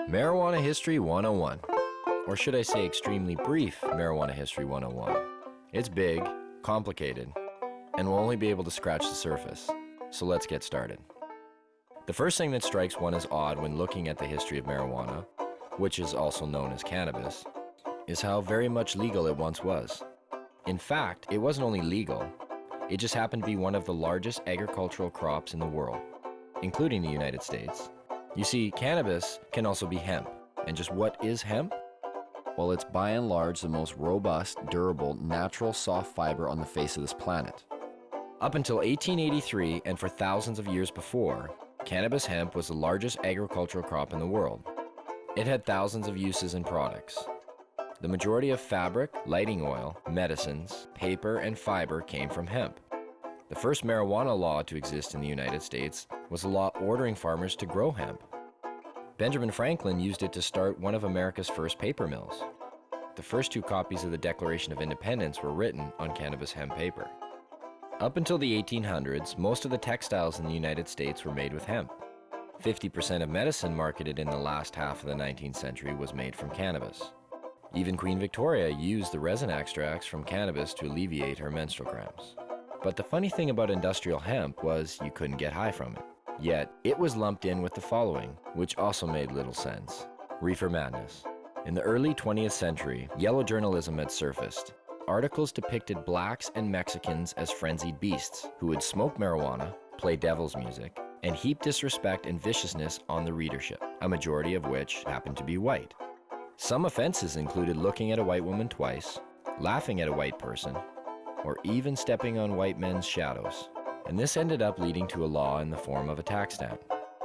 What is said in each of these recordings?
Marijuana History 101, or should I say extremely brief Marijuana History 101. It's big, complicated, and we'll only be able to scratch the surface, so let's get started. The first thing that strikes one as odd when looking at the history of marijuana, which is also known as cannabis, is how very much legal it once was. In fact, it wasn't only legal, it just happened to be one of the largest agricultural crops in the world, including the United States. You see, cannabis can also be hemp. And just what is hemp? Well, it's by and large the most robust, durable, natural soft fiber on the face of this planet. Up until 1883, and for thousands of years before, cannabis hemp was the largest agricultural crop in the world. It had thousands of uses and products. The majority of fabric, lighting oil, medicines, paper, and fiber came from hemp. The first marijuana law to exist in the United States was a law ordering farmers to grow hemp. Benjamin Franklin used it to start one of America's first paper mills. The first 2 copies of the Declaration of Independence were written on cannabis hemp paper. Up until the 1800s, most of the textiles in the United States were made with hemp. 50% of medicine marketed in the last half of the 19th century was made from cannabis. Even Queen Victoria used the resin extracts from cannabis to alleviate her menstrual cramps. But the funny thing about industrial hemp was you couldn't get high from it. Yet, it was lumped in with the following, which also made little sense. Reefer madness. In the early 20th century, yellow journalism had surfaced. Articles depicted blacks and Mexicans as frenzied beasts who would smoke marijuana, play devil's music, and heap disrespect and viciousness on the readership, a majority of which happened to be white. Some offenses included looking at a white woman twice, laughing at a white person, or even stepping on white men's shadows. And this ended up leading to a law in the form of a tax stamp.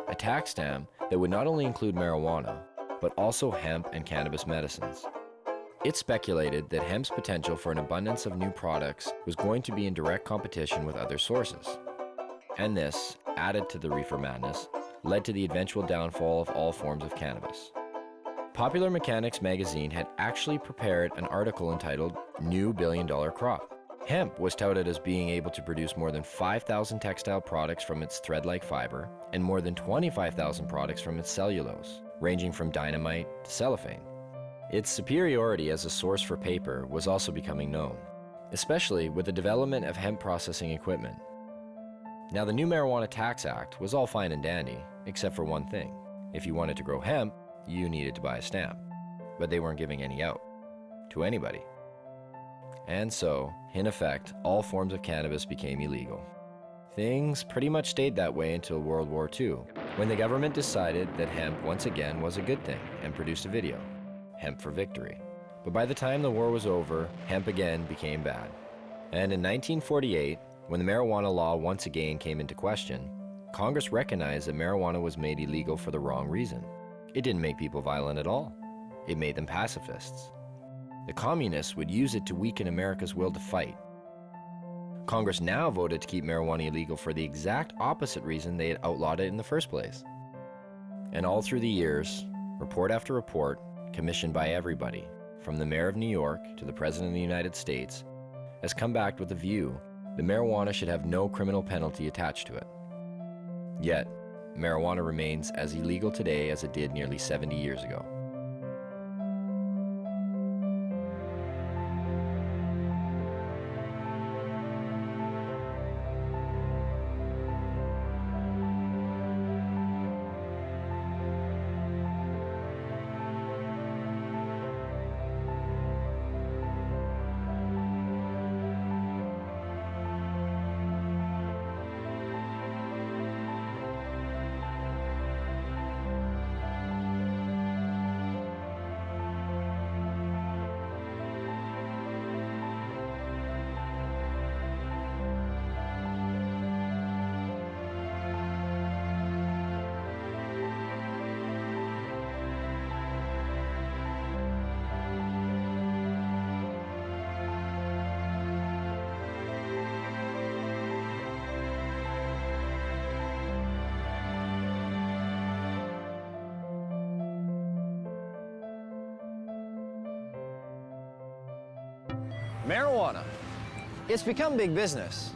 A tax stamp that would not only include marijuana, but also hemp and cannabis medicines. It's speculated that hemp's potential for an abundance of new products was going to be in direct competition with other sources. And this, added to the reefer madness, led to the eventual downfall of all forms of cannabis. Popular Mechanics magazine had actually prepared an article entitled New Billion-Dollar Crop. Hemp was touted as being able to produce more than 5,000 textile products from its thread-like fiber and more than 25,000 products from its cellulose, ranging from dynamite to cellophane. Its superiority as a source for paper was also becoming known, especially with the development of hemp processing equipment. Now, the new Marijuana Tax Act was all fine and dandy, except for one thing. If you wanted to grow hemp, you needed to buy a stamp, but they weren't giving any out to anybody. And so, in effect, all forms of cannabis became illegal. Things pretty much stayed that way until World War II, when the government decided that hemp once again was a good thing and produced a video, Hemp for Victory. But by the time the war was over, hemp again became bad. And in 1948, when the marijuana law once again came into question, Congress recognized that marijuana was made illegal for the wrong reason. It didn't make people violent at all. It made them pacifists. The communists would use it to weaken America's will to fight. Congress now voted to keep marijuana illegal for the exact opposite reason they had outlawed it in the first place. And all through the years, report after report, commissioned by everybody, from the mayor of New York to the president of the United States, has come back with the view that marijuana should have no criminal penalty attached to it. Yet, marijuana remains as illegal today as it did nearly 70 years ago. Marijuana. It's become big business.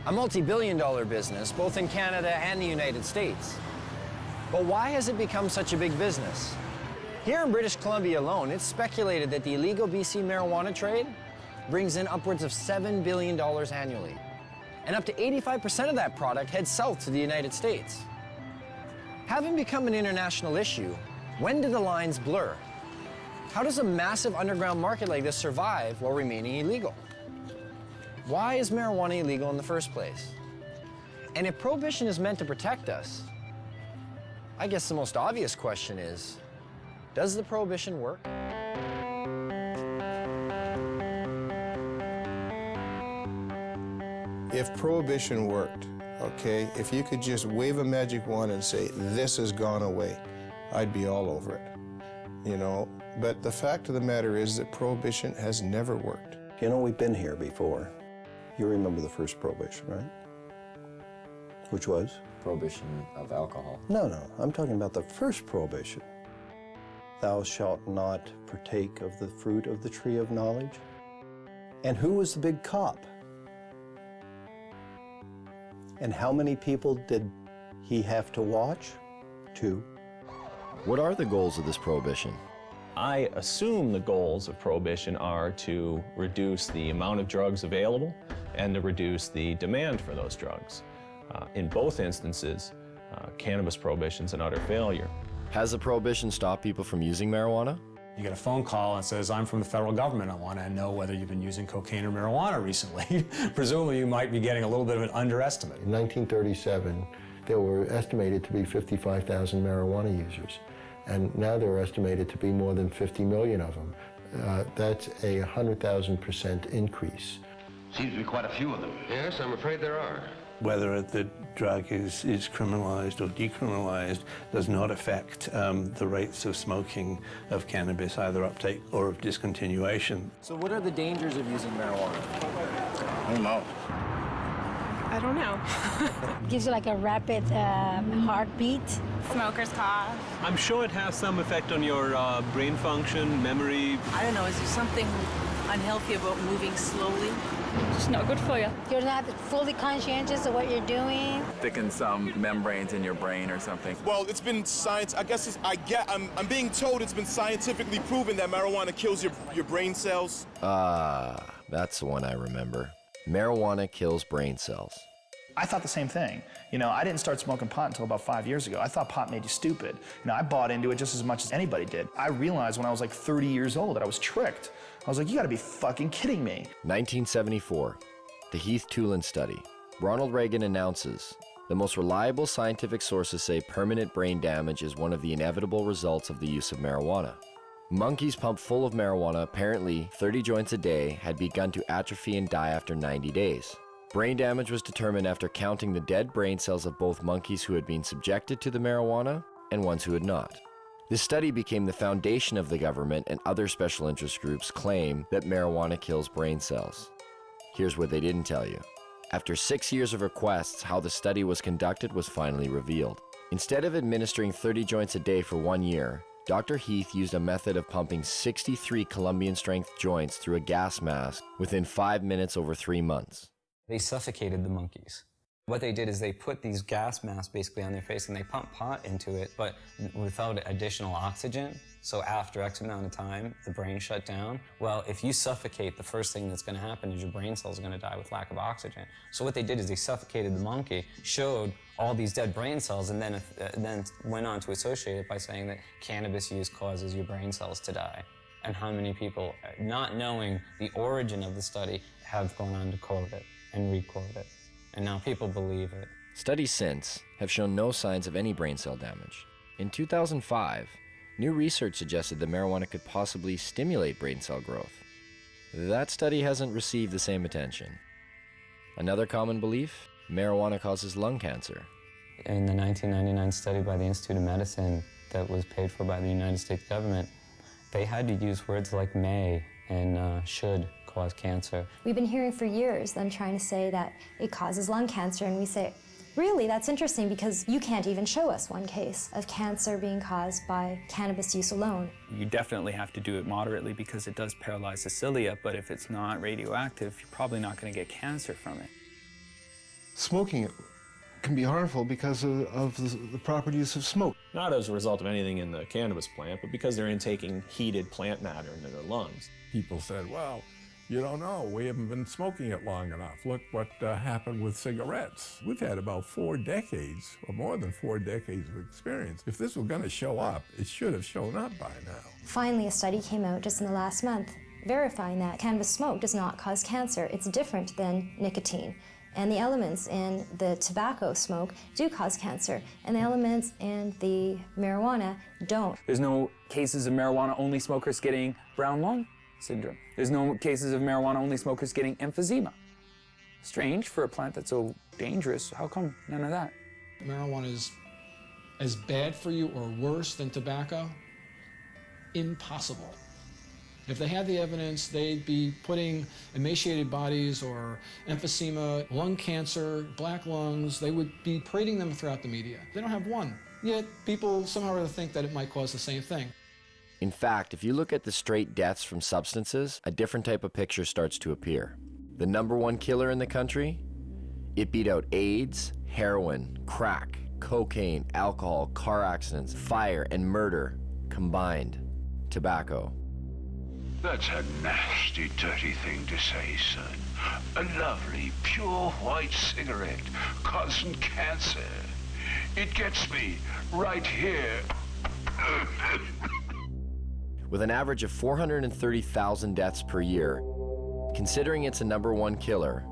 A multi-billion-dollar business, both in Canada and the United States. But why has it become such a big business? Here in British Columbia alone, it's speculated that the illegal BC marijuana trade brings in upwards of $7 billion annually. And up to 85% of that product heads south to the United States. Having become an international issue, when do the lines blur? How does a massive underground market like this survive while remaining illegal? Why is marijuana illegal in the first place? And if prohibition is meant to protect us, I guess the most obvious question is, does the prohibition work? If prohibition worked, okay, if you could just wave a magic wand and say, this has gone away, I'd be all over it, you know? But the fact of the matter is that prohibition has never worked. You know, we've been here before. You remember the first prohibition, right? Which was? Prohibition of alcohol. No, I'm talking about the first prohibition. Thou shalt not partake of the fruit of the tree of knowledge. And who was the big cop? And how many people did he have to watch? 2. What are the goals of this prohibition? I assume the goals of prohibition are to reduce the amount of drugs available and to reduce the demand for those drugs. In both instances, cannabis prohibition's an utter failure. Has the prohibition stopped people from using marijuana? You get a phone call and says, I'm from the federal government. I want to know whether you've been using cocaine or marijuana recently. Presumably, you might be getting a little bit of an underestimate. In 1937, there were estimated to be 55,000 marijuana users, and now there are estimated to be more than 50 million of them. That's a 100,000% increase. Seems to be quite a few of them. Yes, I'm afraid there are. Whether the drug is criminalized or decriminalized does not affect the rates of smoking of cannabis, either uptake or of discontinuation. So what are the dangers of using marijuana? I don't know. I don't know. Gives you like a rapid heartbeat. Smoker's cough. I'm sure it has some effect on your brain function, memory. I don't know, is there something unhealthy about moving slowly? It's not good for you. You're not fully conscientious of what you're doing. Thickens some membranes in your brain or something. Well, it's been science. I guess I'm being told it's been scientifically proven that marijuana kills your brain cells. That's the one I remember. Marijuana kills brain cells. I thought the same thing. You know, I didn't start smoking pot until about 5 years ago. I thought pot made you stupid. You know, I bought into it just as much as anybody did. I realized when I was like 30 years old that I was tricked. I was like, you gotta be fucking kidding me. 1974, the Heath-Tulin study. Ronald Reagan announces, the most reliable scientific sources say permanent brain damage is one of the inevitable results of the use of marijuana. Monkeys pumped full of marijuana, apparently 30 joints a day, had begun to atrophy and die after 90 days. Brain damage was determined after counting the dead brain cells of both monkeys who had been subjected to the marijuana and ones who had not. This study became the foundation of the government, and other special interest groups claim that marijuana kills brain cells. Here's what they didn't tell you. After 6 years of requests, how the study was conducted was finally revealed. Instead of administering 30 joints a day for 1 year, Dr. Heath used a method of pumping 63 Colombian-strength joints through a gas mask within 5 minutes over 3 months. They suffocated the monkeys. What they did is they put these gas masks basically on their face and they pumped pot into it, but without additional oxygen. So after X amount of time, the brain shut down. Well, if you suffocate, the first thing that's going to happen is your brain cells are going to die with lack of oxygen. So what they did is they suffocated the monkey, showed all these dead brain cells, and then went on to associate it by saying that cannabis use causes your brain cells to die. And how many people, not knowing the origin of the study, have gone on to quote it and re-quote it. And now people believe it. Studies since have shown no signs of any brain cell damage. In 2005, new research suggested that marijuana could possibly stimulate brain cell growth. That study hasn't received the same attention. Another common belief? Marijuana causes lung cancer. In the 1999 study by the Institute of Medicine that was paid for by the United States government, they had to use words like may and should cause cancer. We've been hearing for years them trying to say that it causes lung cancer, and we say, really, that's interesting because you can't even show us one case of cancer being caused by cannabis use alone. You definitely have to do it moderately because it does paralyze the cilia, but if it's not radioactive, you're probably not going to get cancer from it. Smoking it can be harmful because of the proper use of smoke. Not as a result of anything in the cannabis plant, but because they're intaking heated plant matter into their lungs. People said, well, you don't know, we haven't been smoking it long enough. Look what happened with cigarettes. We've had about 4 decades, or more than 4 decades of experience. If this was going to show up, it should have shown up by now. Finally, a study came out just in the last month verifying that cannabis smoke does not cause cancer. It's different than nicotine. And the elements in the tobacco smoke do cause cancer, and the elements in the marijuana don't. There's no cases of marijuana-only smokers getting brown lung syndrome. There's no cases of marijuana-only smokers getting emphysema. Strange for a plant that's so dangerous. How come none of that? Marijuana is as bad for you or worse than tobacco? Impossible. If they had the evidence, they'd be putting emaciated bodies or emphysema, lung cancer, black lungs, they would be parading them throughout the media. They don't have one. Yet people somehow or other think that it might cause the same thing. In fact, if you look at the straight deaths from substances, a different type of picture starts to appear. The #1 killer in the country? It beat out AIDS, heroin, crack, cocaine, alcohol, car accidents, fire, and murder combined. Tobacco. That's a nasty, dirty thing to say, son. A lovely, pure white cigarette causing cancer. It gets me right here. With an average of 430,000 deaths per year, considering it's a #1 killer,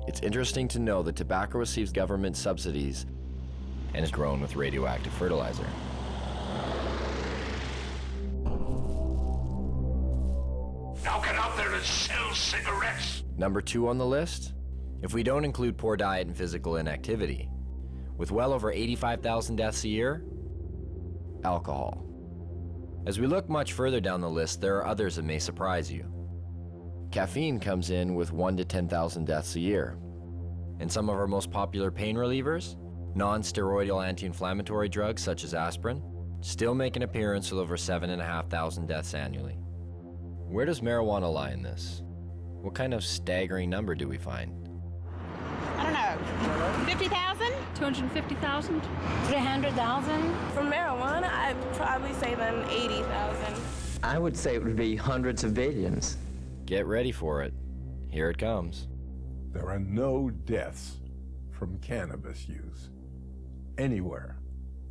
it's interesting to know that tobacco receives government subsidies and is grown with radioactive fertilizer. Now get out there and sell cigarettes. #2 on the list, If we don't include poor diet and physical inactivity, with well over 85,000 deaths a year, alcohol. As we look much further down the list, there are others that may surprise you. Caffeine comes in with 1 to 10,000 deaths a year. And some of our most popular pain relievers, non-steroidal anti-inflammatory drugs such as aspirin, still make an appearance with over 7,500 deaths annually. Where does marijuana lie in this? What kind of staggering number do we find? I don't know, 50,000? 250,000? 300,000? For marijuana, I'd probably say then 80,000. I would say it would be hundreds of billions. Get ready for it. Here it comes. There are no deaths from cannabis use anywhere.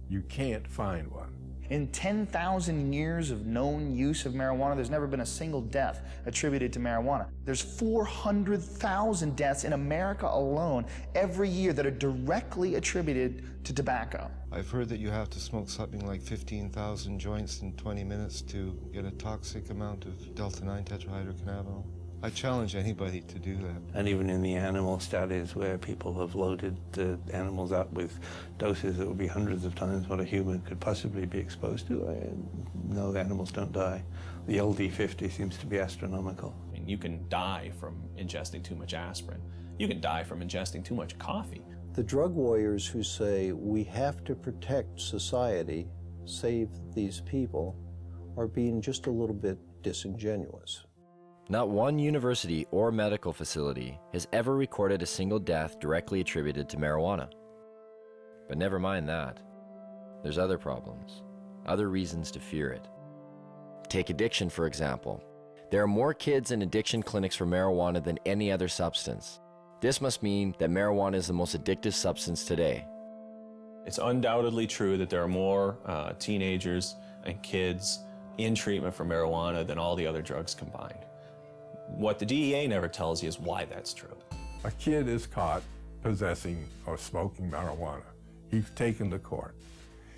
You can't find one. In 10,000 years of known use of marijuana, there's never been a single death attributed to marijuana. There's 400,000 deaths in America alone every year that are directly attributed to tobacco. I've heard that you have to smoke something like 15,000 joints in 20 minutes to get a toxic amount of delta-9 tetrahydrocannabinol. I challenge anybody to do that. And even in the animal studies where people have loaded the animals up with doses that would be hundreds of times what a human could possibly be exposed to, no, the animals don't die. The LD50 seems to be astronomical. I mean, you can die from ingesting too much aspirin. You can die from ingesting too much coffee. The drug warriors who say we have to protect society, save these people, are being just a little bit disingenuous. Not one university or medical facility has ever recorded a single death directly attributed to marijuana. But never mind that. There's other problems, other reasons to fear it. Take addiction, for example. There are more kids in addiction clinics for marijuana than any other substance. This must mean that marijuana is the most addictive substance today. It's undoubtedly true that there are more teenagers and kids in treatment for marijuana than all the other drugs combined. What the DEA never tells you is why that's true. A kid is caught possessing or smoking marijuana. He's taken to court.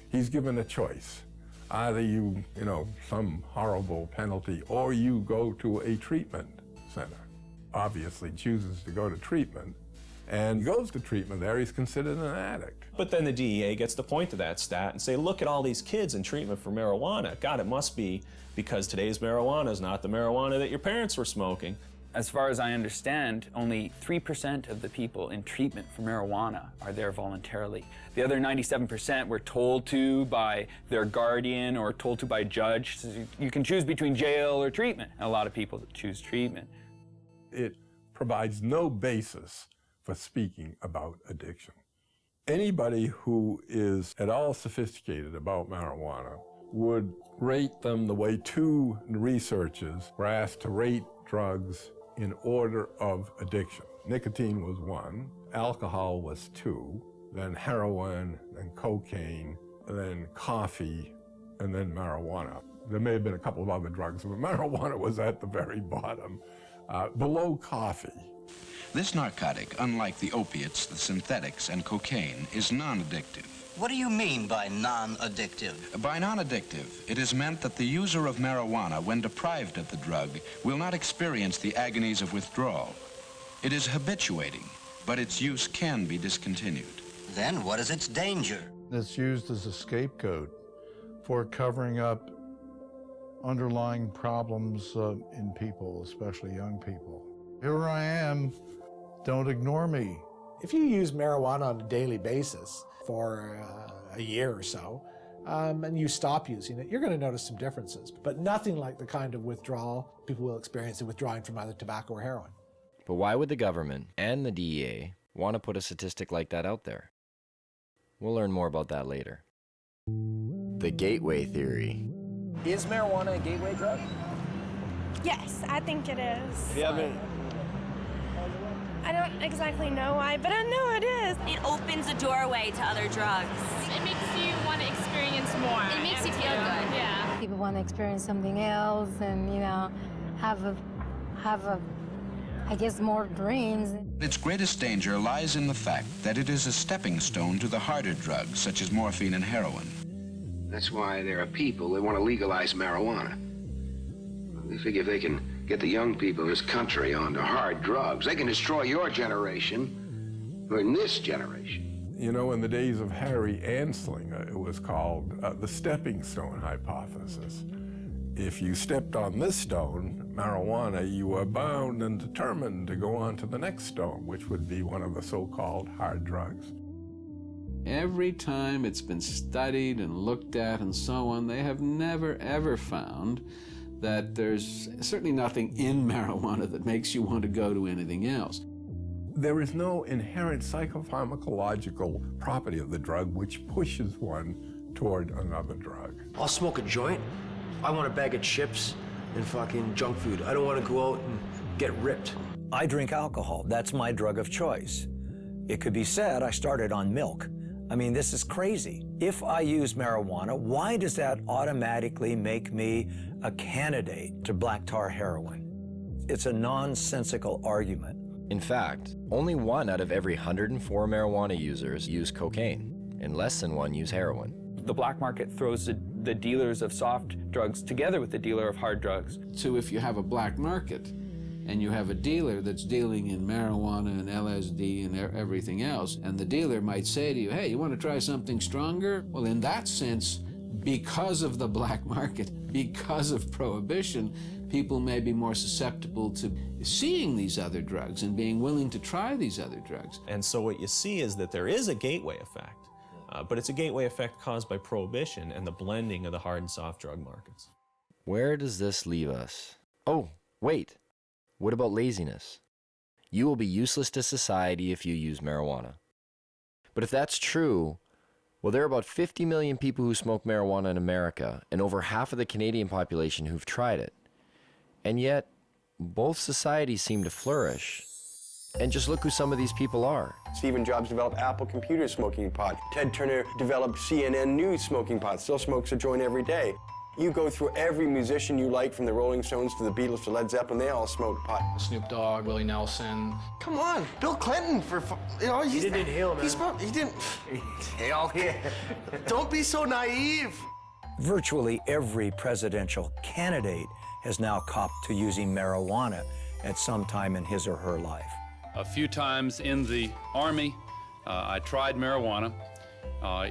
He's given a choice. Either you some horrible penalty, or you go to a treatment center. Obviously chooses to go to treatment, and he goes to treatment there, he's considered an addict. But then the DEA gets to point to that stat and say, look at all these kids in treatment for marijuana. God, it must be because today's marijuana is not the marijuana that your parents were smoking. As far as I understand, only 3% of the people in treatment for marijuana are there voluntarily. The other 97% were told to by their guardian or told to by a judge. So you can choose between jail or treatment. And a lot of people choose treatment. It provides no basis for speaking about addiction. Anybody who is at all sophisticated about marijuana would rate them the way two researchers were asked to rate drugs in order of addiction. Nicotine was 1, alcohol was 2, then heroin, then cocaine, then coffee, and then marijuana. There may have been a couple of other drugs, but marijuana was at the very bottom, below coffee. This narcotic, unlike the opiates, the synthetics, and cocaine, is non-addictive. What do you mean by non-addictive? By non-addictive, it is meant that the user of marijuana, when deprived of the drug, will not experience the agonies of withdrawal. It is habituating, but its use can be discontinued. Then what is its danger? It's used as a scapegoat for covering up underlying problems in people, especially young people. Here I am, don't ignore me. If you use marijuana on a daily basis for a year or so, and you stop using it, you're going to notice some differences, but nothing like the kind of withdrawal people will experience in withdrawing from either tobacco or heroin. But why would the government and the DEA want to put a statistic like that out there? We'll learn more about that later. The gateway theory. Is marijuana a gateway drug? Yes, I think it is. You haven't... I don't exactly know why, but I know it is. It opens a doorway to other drugs. It makes you want to experience more. It makes you feel good. Yeah. People want to experience something else and, you know, have a, I guess, more dreams. Its greatest danger lies in the fact that it is a stepping stone to the harder drugs, such as morphine and heroin. That's why there are people that want to legalize marijuana. They figure if they can get the young people in this country onto hard drugs, they can destroy your generation, or in this generation. You know, in the days of Harry Anslinger, it was called the stepping stone hypothesis. If you stepped on this stone, marijuana, you were bound and determined to go on to the next stone, which would be one of the so-called hard drugs. Every time it's been studied and looked at and so on, they have never, ever found that there's certainly nothing in marijuana that makes you want to go to anything else. There is no inherent psychopharmacological property of the drug which pushes one toward another drug. I'll smoke a joint. I want a bag of chips and fucking junk food. I don't want to go out and get ripped. I drink alcohol. That's my drug of choice. It could be said I started on milk. I mean, this is crazy. If I use marijuana, why does that automatically make me a candidate to black tar heroin? It's a nonsensical argument. In fact, only 1 out of every 104 marijuana users use cocaine, and less than 1 use heroin. The black market throws the dealers of soft drugs together with the dealer of hard drugs. So if you have a black market, and you have a dealer that's dealing in marijuana and LSD and everything else, and the dealer might say to you, hey, you want to try something stronger? Well, in that sense, because of the black market, because of prohibition, people may be more susceptible to seeing these other drugs and being willing to try these other drugs. And so what you see is that there is a gateway effect, but it's a gateway effect caused by prohibition and the blending of the hard and soft drug markets. Where does this leave us? Oh, wait. What about laziness? You will be useless to society if you use marijuana. But if that's true, well, there are about 50 million people who smoke marijuana in America, and over half of the Canadian population who've tried it. And yet, both societies seem to flourish. And just look who some of these people are. Stephen Jobs developed Apple Computers smoking pot. Ted Turner developed CNN News smoking pot, still smokes a joint every day. You go through every musician you like, from the Rolling Stones to the Beatles to Led Zeppelin, they all smoke pot. Snoop Dogg, Willie Nelson. Come on, Bill Clinton, he didn't inhale, man. He didn't. Hell, yeah. Don't be so naive. Virtually every presidential candidate has now copped to using marijuana at some time in his or her life. A few times in the Army, I tried marijuana.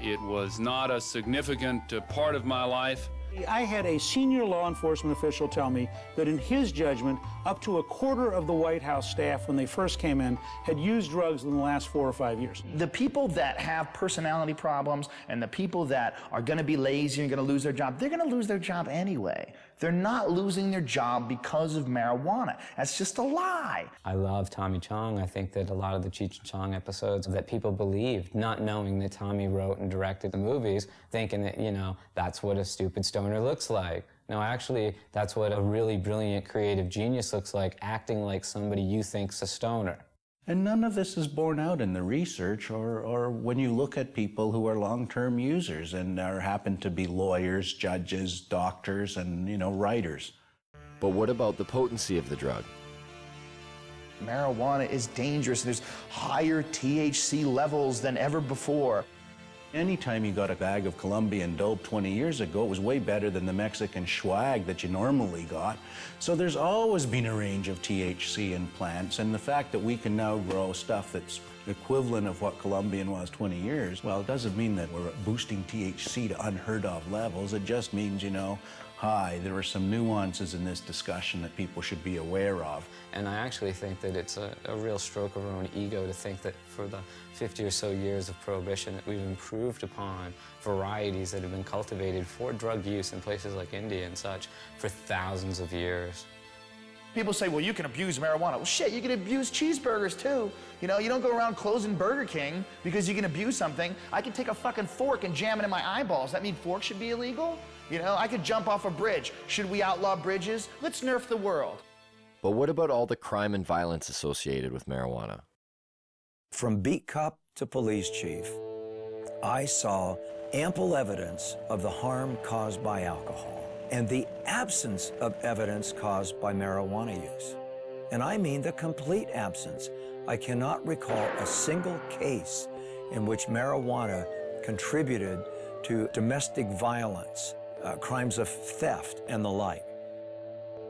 It was not a significant part of my life, I had a senior law enforcement official tell me that in his judgment, up to a quarter of the White House staff when they first came in had used drugs in the last 4 or 5 years. The people that have personality problems and the people that are going to be lazy and going to lose their job, they're going to lose their job anyway. They're not losing their job because of marijuana. That's just a lie. I love Tommy Chong. I think that a lot of the Cheech and Chong episodes that people believed, not knowing that Tommy wrote and directed the movies, thinking that, you know, that's what a stupid stoner looks like. No, actually, that's what a really brilliant creative genius looks like, acting like somebody you think's a stoner. And none of this is borne out in the research or when you look at people who are long-term users and happen to be lawyers, judges, doctors, and, you know, writers. But what about the potency of the drug? Marijuana is dangerous. There's higher THC levels than ever before. Anytime you got a bag of Colombian dope 20 years ago, it was way better than the Mexican swag that you normally got. So there's always been a range of THC in plants, and the fact that we can now grow stuff that's equivalent of what Colombian was 20 years, well, it doesn't mean that we're boosting THC to unheard of levels. It just means, you know, hi, there are some nuances in this discussion that people should be aware of. And I actually think that it's a real stroke of our own ego to think that for the 50 or so years of Prohibition that we've improved upon varieties that have been cultivated for drug use in places like India and such for thousands of years. People say, well, you can abuse marijuana. Well, shit, you can abuse cheeseburgers, too. You know, you don't go around closing Burger King because you can abuse something. I can take a fucking fork and jam it in my eyeballs. That mean forks should be illegal? You know, I could jump off a bridge. Should we outlaw bridges? Let's nerf the world. But what about all the crime and violence associated with marijuana? From beat cop to police chief, I saw ample evidence of the harm caused by alcohol and the absence of evidence caused by marijuana use. And I mean the complete absence. I cannot recall a single case in which marijuana contributed to domestic violence, crimes of theft, and the like.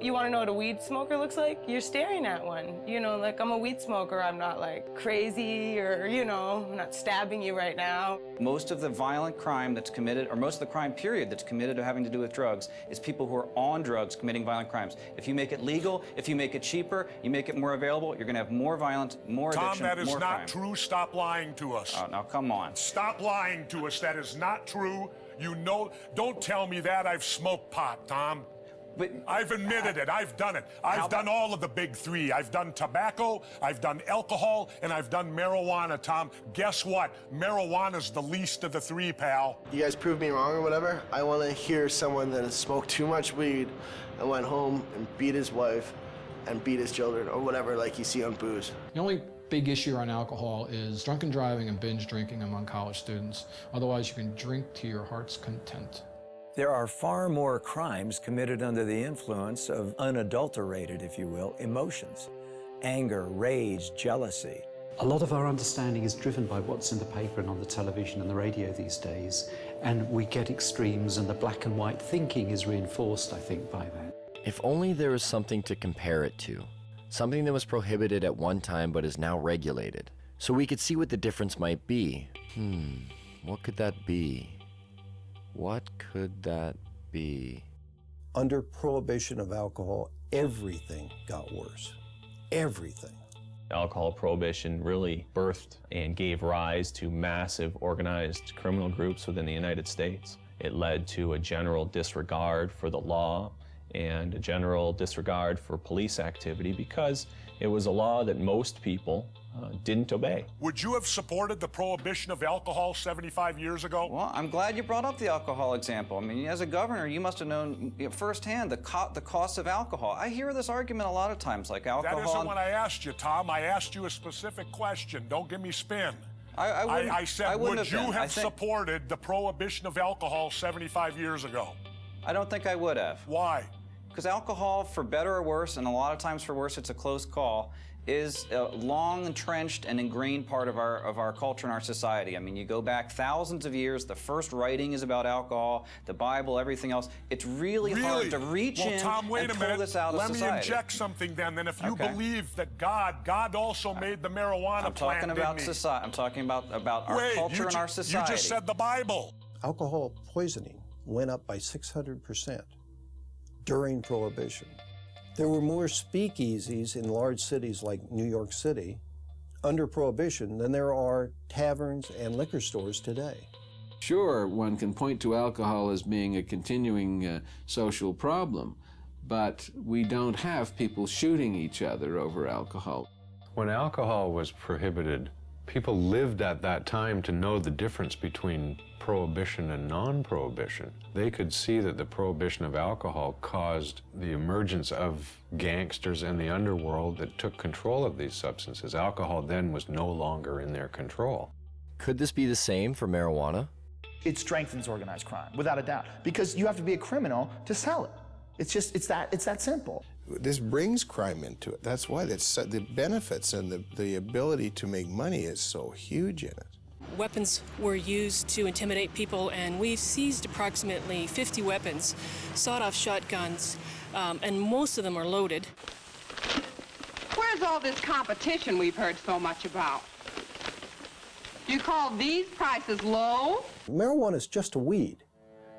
You want to know what a weed smoker looks like? You're staring at one. You know, like, I'm a weed smoker. I'm not, like, crazy or, you know, I'm not stabbing you right now. Most of the violent crime that's committed, or most of the crime period that's committed or having to do with drugs, is people who are on drugs committing violent crimes. If you make it legal, if you make it cheaper, you make it more available, you're going to have more violence, more addiction, Tom, that is more not crime. true. Stop lying to us. Oh, now come on. Stop lying to us. That is not true. You know, don't tell me that. I've smoked pot, Tom. But I've admitted it. I've done it. I've done all of the big three. I've done tobacco, I've done alcohol, and I've done marijuana, Tom. Guess what? Marijuana's the least of the three, pal. You guys prove me wrong or whatever. I want to hear someone that has smoked too much weed and went home and beat his wife and beat his children or whatever like you see on booze. The only big issue on alcohol is drunken driving and binge drinking among college students. Otherwise, you can drink to your heart's content. There are far more crimes committed under the influence of unadulterated, if you will, emotions. Anger, rage, jealousy. A lot of our understanding is driven by what's in the paper and on the television and the radio these days, and we get extremes, and the black and white thinking is reinforced, I think, by that. If only there was something to compare it to, something that was prohibited at one time but is now regulated, so we could see what the difference might be. What could that be? What could that be? Under prohibition of alcohol, everything got worse. Everything. Alcohol prohibition really birthed and gave rise to massive organized criminal groups within the United States. It led to a general disregard for the law and a general disregard for police activity because it was a law that most people didn't obey. Would you have supported the prohibition of alcohol 75 years ago? Well, I'm glad you brought up the alcohol example. I mean, as a governor, you must have known firsthand the cost of alcohol. I hear this argument a lot of times, like alcohol. That isn't what I asked you, Tom. I asked you a specific question. Don't give me spin. I said, would you have supported the prohibition of alcohol 75 years ago? I don't think I would have. Why? Because alcohol, for better or worse, and a lot of times for worse, it's a close call, is a long entrenched and ingrained part of our culture and our society. I mean, you go back thousands of years, the first writing is about alcohol, the Bible, everything else. It's really hard to reach in Tom, wait and a pull minute. this out of society. Let me inject something then. Then if you believe that God also made the marijuana plant, didn't he? I'm talking about our culture and our society. You just said the Bible. Alcohol poisoning went up by 600% during Prohibition. There were more speakeasies in large cities like New York City under Prohibition than there are taverns and liquor stores today. Sure, one can point to alcohol as being a continuing social problem, but we don't have people shooting each other over alcohol. When alcohol was prohibited, people lived at that time to know the difference between prohibition and non-prohibition. They could see that the prohibition of alcohol caused the emergence of gangsters and the underworld that took control of these substances. Alcohol then was no longer in their control. Could this be the same for marijuana? It strengthens organized crime, without a doubt, because you have to be a criminal to sell it. It's that simple. This brings crime into it. That's why the benefits and the ability to make money is so huge in it. Weapons were used to intimidate people, and we've seized approximately 50 weapons, sawed-off shotguns, and most of them are loaded. Where's all this competition we've heard so much about? You call these prices low? Marijuana is just a weed,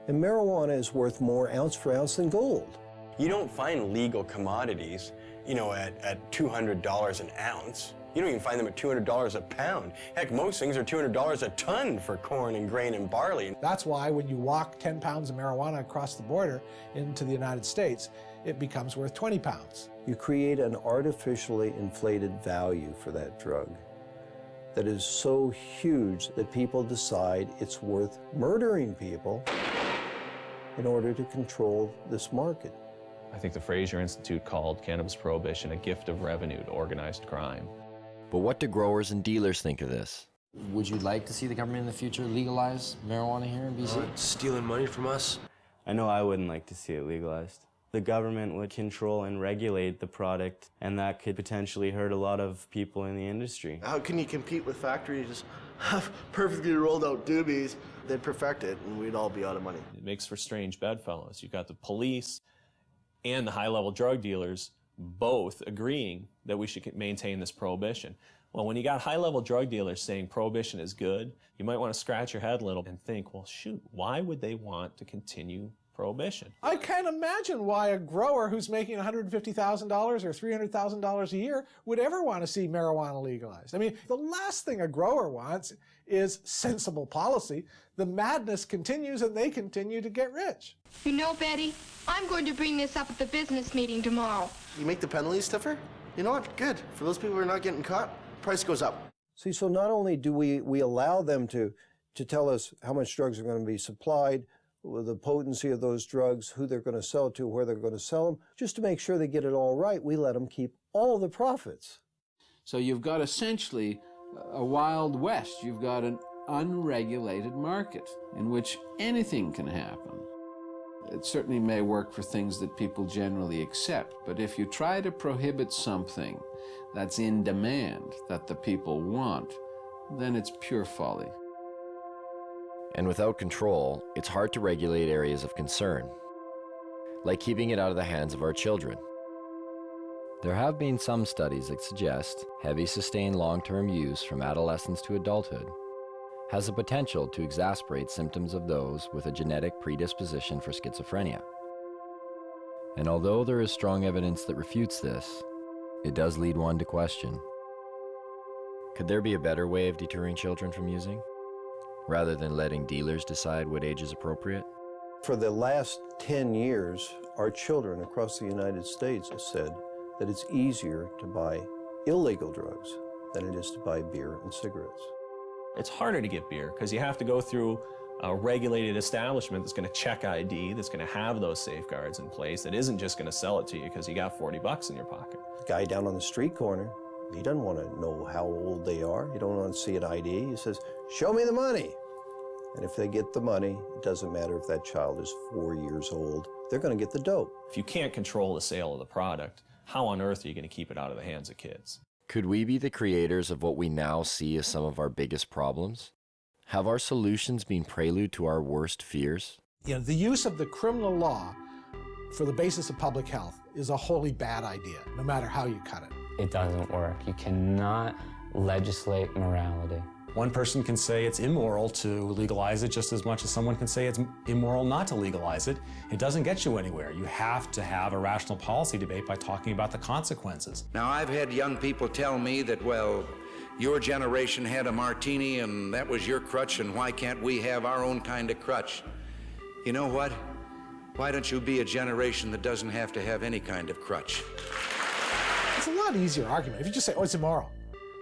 and marijuana is worth more ounce for ounce than gold. You don't find legal commodities, at $200 an ounce. You don't even find them at $200 a pound. Heck, most things are $200 a ton for corn and grain and barley. That's why when you walk 10 pounds of marijuana across the border into the United States, it becomes worth 20 pounds. You create an artificially inflated value for that drug that is so huge that people decide it's worth murdering people in order to control this market. I think the Fraser Institute called cannabis prohibition a gift of revenue to organized crime. But what do growers and dealers think of this? Would you like to see the government in the future legalize marijuana here in BC? Stealing money from us? I know I wouldn't like to see it legalized. The government would control and regulate the product, and that could potentially hurt a lot of people in the industry. How can you compete with factories have perfectly rolled out doobies? They'd perfect it, and we'd all be out of money. It makes for strange bedfellows. You've got the police and the high-level drug dealers both agreeing that we should maintain this prohibition. Well, when you got high-level drug dealers saying prohibition is good, you might want to scratch your head a little and think, well, shoot, why would they want to continue prohibition? I can't imagine why a grower who's making $150,000 or $300,000 a year would ever want to see marijuana legalized. I mean, the last thing a grower wants is sensible policy. The madness continues and they continue to get rich. You know, Betty, I'm going to bring this up at the business meeting tomorrow. You make the penalties stiffer? You know what? Good. For those people who are not getting caught, price goes up. See, so not only do we allow them to tell us how much drugs are going to be supplied, the potency of those drugs, who they're going to sell to, where they're going to sell them, just to make sure they get it all right, we let them keep all the profits. So you've got essentially a Wild West. You've got an unregulated market in which anything can happen. It certainly may work for things that people generally accept, but if you try to prohibit something that's in demand, that the people want, then it's pure folly. And without control, it's hard to regulate areas of concern, like keeping it out of the hands of our children. There have been some studies that suggest heavy sustained long-term use from adolescence to adulthood has the potential to exacerbate symptoms of those with a genetic predisposition for schizophrenia. And although there is strong evidence that refutes this, it does lead one to question, could there be a better way of deterring children from using, rather than letting dealers decide what age is appropriate? For the last 10 years, our children across the United States have said that it's easier to buy illegal drugs than it is to buy beer and cigarettes. It's harder to get beer because you have to go through a regulated establishment that's going to check ID, that's going to have those safeguards in place, that isn't just going to sell it to you because you got 40 bucks in your pocket. The guy down on the street corner, he doesn't want to know how old they are. You don't want to see an ID. He says, show me the money. And if they get the money, it doesn't matter if that child is 4 years old, they're going to get the dope. If you can't control the sale of the product, how on earth are you going to keep it out of the hands of kids? Could we be the creators of what we now see as some of our biggest problems? Have our solutions been prelude to our worst fears? You know, the use of the criminal law for the basis of public health is a wholly bad idea, no matter how you cut it. It doesn't work. You cannot legislate morality. One person can say it's immoral to legalize it just as much as someone can say it's immoral not to legalize it. It doesn't get you anywhere. You have to have a rational policy debate by talking about the consequences. Now, I've had young people tell me that, well, your generation had a martini and that was your crutch, and why can't we have our own kind of crutch? You know what? Why don't you be a generation that doesn't have to have any kind of crutch? It's a lot easier argument. If you just say, oh, it's immoral,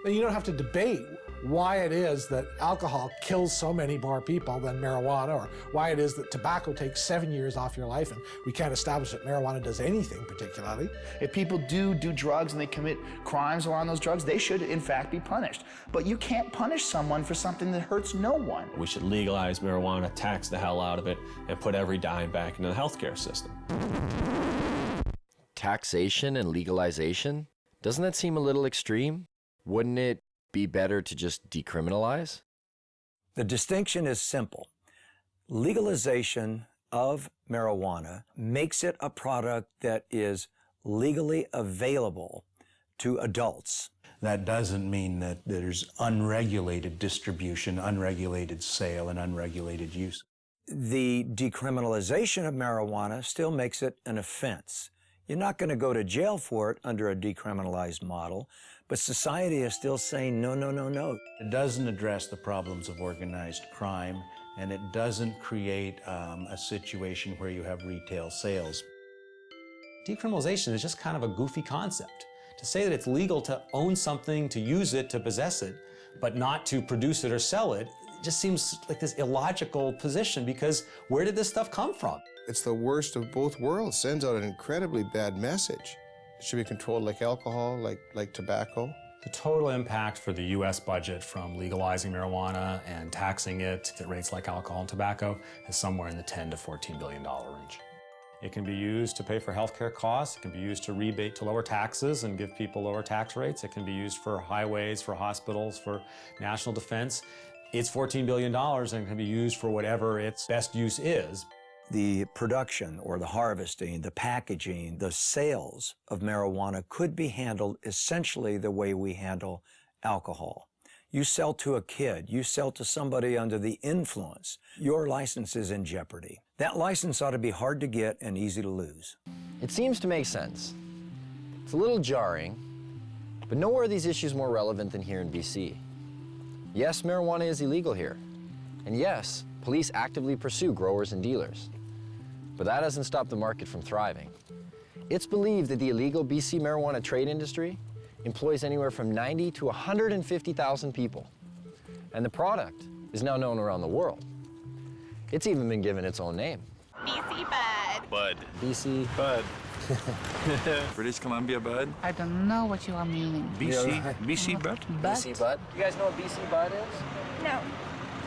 then you don't have to debate why it is that alcohol kills so many more people than marijuana, or why it is that tobacco takes 7 years off your life and we can't establish that marijuana does anything particularly. If people do drugs and they commit crimes around those drugs, they should in fact be punished. But you can't punish someone for something that hurts no one. We should legalize marijuana, tax the hell out of it, and put every dime back into the healthcare system. Taxation and legalization? Doesn't that seem a little extreme? Wouldn't it be better to just decriminalize? The distinction is simple. Legalization of marijuana makes it a product that is legally available to adults. That doesn't mean that there's unregulated distribution, unregulated sale, and unregulated use. The decriminalization of marijuana still makes it an offense. You're not going to go to jail for it under a decriminalized model, but society is still saying no, no, no, no. It doesn't address the problems of organized crime, and it doesn't create a situation where you have retail sales. Decriminalization is just kind of a goofy concept. To say that it's legal to own something, to use it, to possess it, but not to produce it or sell it, just seems like this illogical position, because where did this stuff come from? It's the worst of both worlds. Sends out an incredibly bad message. It should be controlled like alcohol, like tobacco. The total impact for the U.S. budget from legalizing marijuana and taxing it at rates like alcohol and tobacco is somewhere in the $10 to $14 billion range. It can be used to pay for healthcare costs. It can be used to rebate to lower taxes and give people lower tax rates. It can be used for highways, for hospitals, for national defense. It's $14 billion and can be used for whatever its best use is. The production or the harvesting, the packaging, the sales of marijuana could be handled essentially the way we handle alcohol. You sell to a kid, you sell to somebody under the influence, your license is in jeopardy. That license ought to be hard to get and easy to lose. It seems to make sense. It's a little jarring, but nowhere are these issues more relevant than here in BC. Yes, marijuana is illegal here. And yes, police actively pursue growers and dealers. But that doesn't stop the market from thriving. It's believed that the illegal BC marijuana trade industry employs anywhere from 90 to 150,000 people. And the product is now known around the world. It's even been given its own name. BC Bud. Bud. BC Bud. British Columbia Bud. I don't know what you are meaning. BC Bud? BC Bud. You guys know what BC Bud is? No.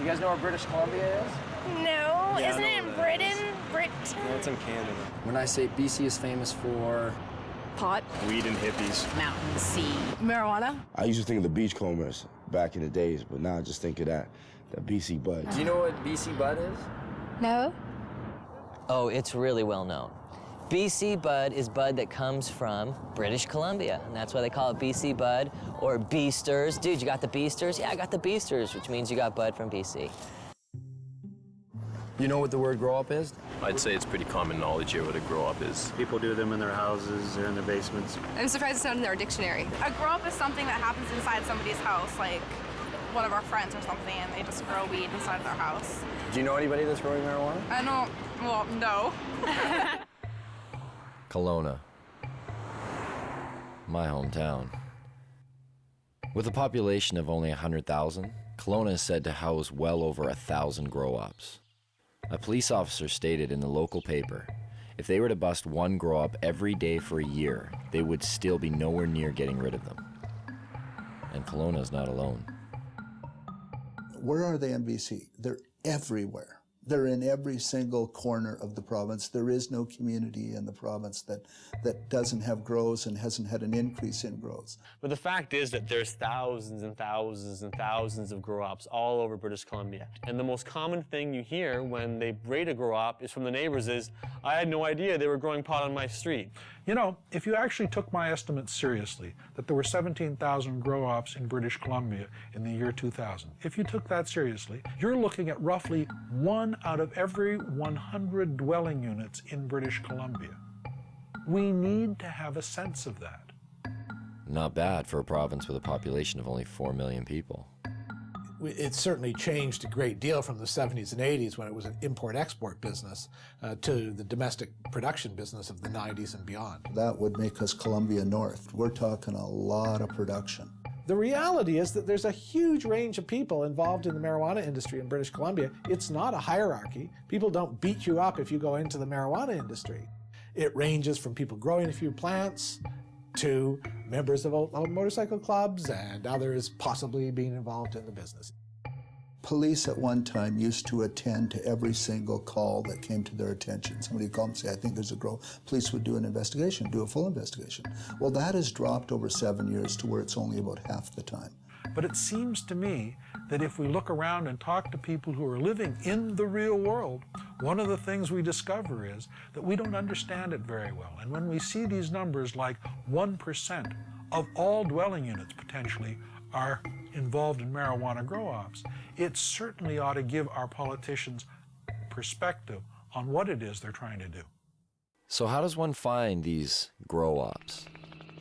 You guys know where British Columbia is? No. Yeah, Isn't it in Britain? Britain? No, it's in Canada. When I say BC is famous for Pot. Weed and hippies. Mountain sea. Marijuana. I used to think of the beachcombers back in the days, but now I just think of that BC Bud. Do you know what BC Bud is? No. Oh, it's really well known. BC Bud is bud that comes from British Columbia, and that's why they call it BC Bud or Beasters. Dude, you got the Beasters? Yeah, I got the Beasters, which means you got bud from BC. You know what the word grow up is? I'd say it's pretty common knowledge here what a grow up is. People do them in their houses or in their basements. I'm surprised it's not in their dictionary. A grow up is something that happens inside somebody's house, like one of our friends or something, and they just grow weed inside of their house. Do you know anybody that's growing marijuana? I don't, well, no. Kelowna, my hometown. With a population of only 100,000, Kelowna is said to house well over 1,000 grow-ops. A police officer stated in the local paper, if they were to bust one grow-op every day for a year, they would still be nowhere near getting rid of them. And Kelowna is not alone. Where are they in BC? They're everywhere. They're in every single corner of the province. There is no community in the province that doesn't have grows and hasn't had an increase in grows. But the fact is that there's thousands and thousands and thousands of grow-ops all over British Columbia. And the most common thing you hear when they raid a grow-op is from the neighbors is, I had no idea they were growing pot on my street. You know, if you actually took my estimates seriously, that there were 17,000 grow-ops in British Columbia in the year 2000, if you took that seriously, you're looking at roughly 1 out of every 100 dwelling units in British Columbia. We need to have a sense of that. Not bad for a province with a population of only 4 million people. It's certainly changed a great deal from the 70s and 80s when it was an import-export business to the domestic production business of the 90s and beyond. That would make us Columbia North. We're talking a lot of production. The reality is that there's a huge range of people involved in the marijuana industry in British Columbia. It's not a hierarchy. People don't beat you up if you go into the marijuana industry. It ranges from people growing a few plants to members of motorcycle clubs and others possibly being involved in the business. Police at one time used to attend to every single call that came to their attention. Somebody would call and say, I think there's a grow. Police would do an investigation, do a full investigation. Well, that has dropped over 7 years to where it's only about half the time. But it seems to me that if we look around and talk to people who are living in the real world, one of the things we discover is that we don't understand it very well. And when we see these numbers like 1% of all dwelling units potentially are involved in marijuana grow-ops, it certainly ought to give our politicians perspective on what it is they're trying to do. So how does one find these grow-ops?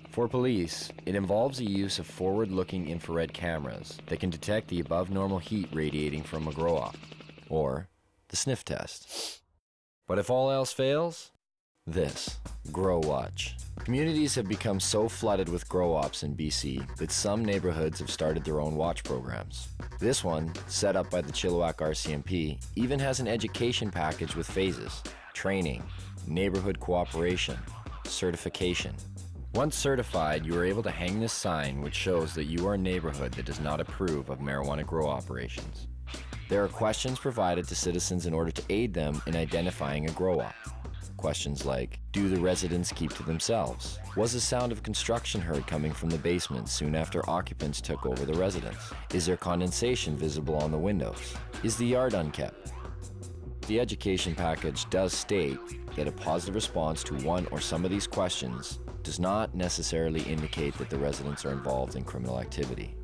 For police, it involves the use of forward-looking infrared cameras that can detect the above-normal heat radiating from a grow-op, or the sniff test. But if all else fails, this, Grow Watch. Communities have become so flooded with grow-ops in BC that some neighborhoods have started their own watch programs. This one, set up by the Chilliwack RCMP, even has an education package with phases: training, neighborhood cooperation, certification. Once certified, you are able to hang this sign which shows that you are a neighborhood that does not approve of marijuana grow operations. There are questions provided to citizens in order to aid them in identifying a grow-op. Questions like, do the residents keep to themselves? Was the sound of construction heard coming from the basement soon after occupants took over the residence? Is there condensation visible on the windows? Is the yard unkept? The education package does state that a positive response to one or some of these questions does not necessarily indicate that the residents are involved in criminal activity.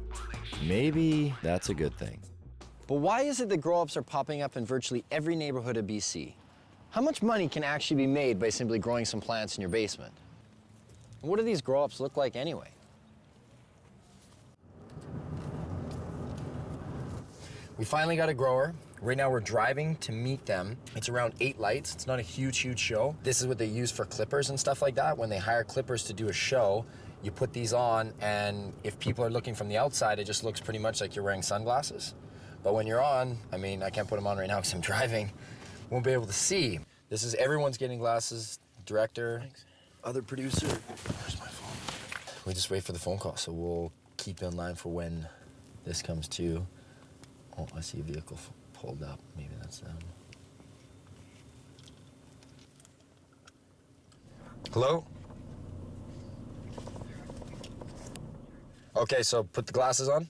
Maybe that's a good thing. But why is it that grow-ops are popping up in virtually every neighborhood of BC? How much money can actually be made by simply growing some plants in your basement? And what do these grow-ops look like anyway? We finally got a grower. Right now we're driving to meet them. It's around 8 lights. It's not a huge show. This is what they use for clippers and stuff like that. When they hire clippers to do a show, you put these on, and if people are looking from the outside, it just looks pretty much like you're wearing sunglasses. But when you're on, I mean, I can't put them on right now because I'm driving, won't be able to see. This is everyone's getting glasses, director, other producer. Where's my phone? We just wait for the phone call, so we'll keep in line for when this comes to. Oh, I see a vehicle pulled up. Maybe that's them. Hello? Okay, so put the glasses on.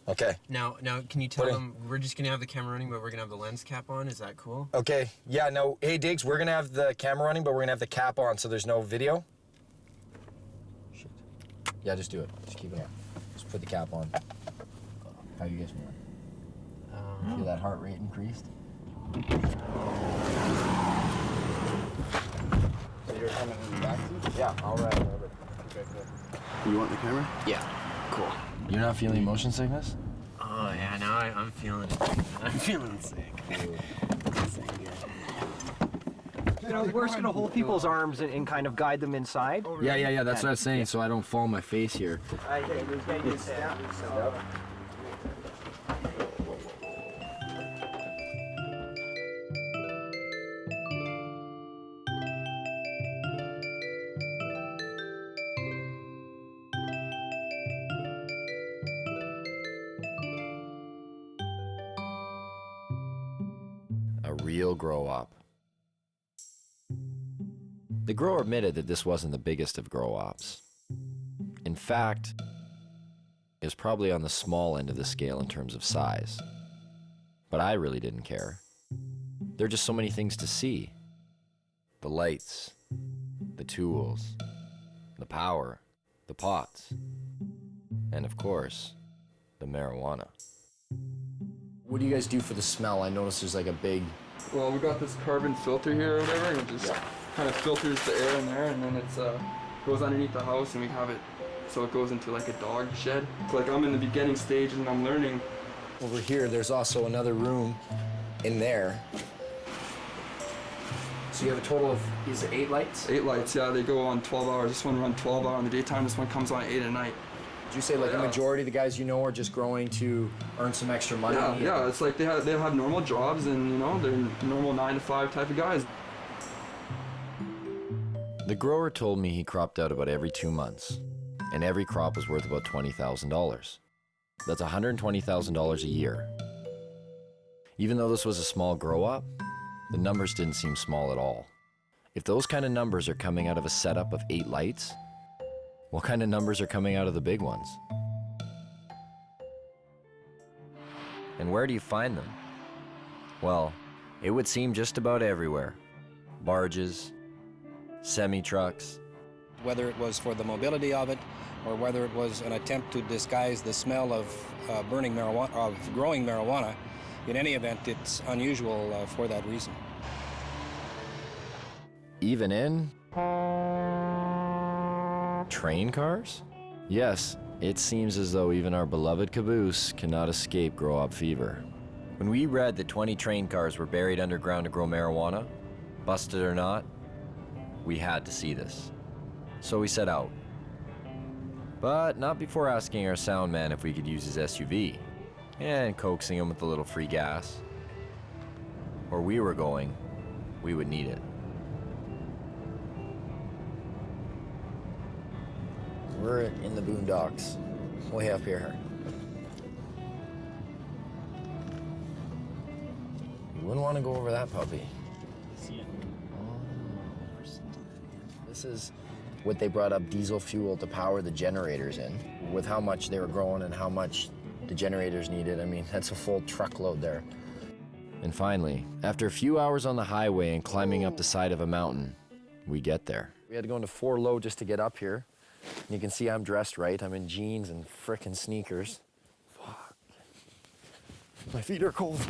Okay. Now, can you tell them we're just gonna have the camera running, but we're gonna have the lens cap on? Is that cool? Okay. Yeah. No. Hey, Diggs, we're gonna have the camera running, but we're gonna have the cap on, so there's no video. Shit. Yeah, just do it. Just keep it on. Just put the cap on. How you guys feeling? Feel that heart rate increased? So you're coming in the back seat? Yeah. All right. Okay, cool. You want the camera? Yeah. Cool. You're not feeling motion sickness? Oh yeah, now I'm feeling it. I'm feeling sick. You know, we're just gonna hold people's arms and kind of guide them inside. Yeah. That's what I was saying, so I don't fall on my face here. A real grow-op. The grower admitted that this wasn't the biggest of grow-ops. In fact, it was probably on the small end of the scale in terms of size. But I really didn't care. There are just so many things to see. the lights, the tools, the power, the pots, and of course, the marijuana. What do you guys do for the smell? I noticed there's like a big... Well, we got this carbon filter here or whatever, and it just kind of filters the air in there, and then it's goes underneath the house, and we have it so it goes into like a dog shed. It's like I'm in the beginning stage and I'm learning. Over here, there's also another room in there. So you have a total of, is it 8 lights? 8 lights, yeah, they go on 12 hours. This one runs 12 hours in the daytime, this one comes on 8 at night. Did you say like the majority of the guys you know are just growing to earn some extra money? Yeah, it's like they have normal jobs, and you know, they're normal 9 to 5 type of guys. The grower told me he cropped out about every 2 months, and every crop was worth about $20,000. That's $120,000 a year. Even though this was a small grow-up, the numbers didn't seem small at all. If those kind of numbers are coming out of a setup of 8 lights, what kind of numbers are coming out of the big ones? And where do you find them? Well, it would seem just about everywhere. Barges, semi-trucks. Whether it was for the mobility of it, or whether it was an attempt to disguise the smell of burning marijuana, of growing marijuana, in any event, it's unusual for that reason. Even in train cars? Yes, it seems as though even our beloved caboose cannot escape grow-up fever. When we read that 20 train cars were buried underground to grow marijuana, busted or not, we had to see this. So we set out. But not before asking our sound man if we could use his SUV and coaxing him with a little free gas. Where we were going, we would need it. We're in the boondocks, way up here. You wouldn't want to go over that puppy. This is what they brought up diesel fuel to power the generators in. With how much they were growing and how much the generators needed, I mean, that's a full truckload there. And finally, after a few hours on the highway and climbing up the side of a mountain, we get there. We had to go into 4 low just to get up here. And you can see I'm dressed right. I'm in jeans and frickin' sneakers. Fuck. My feet are cold.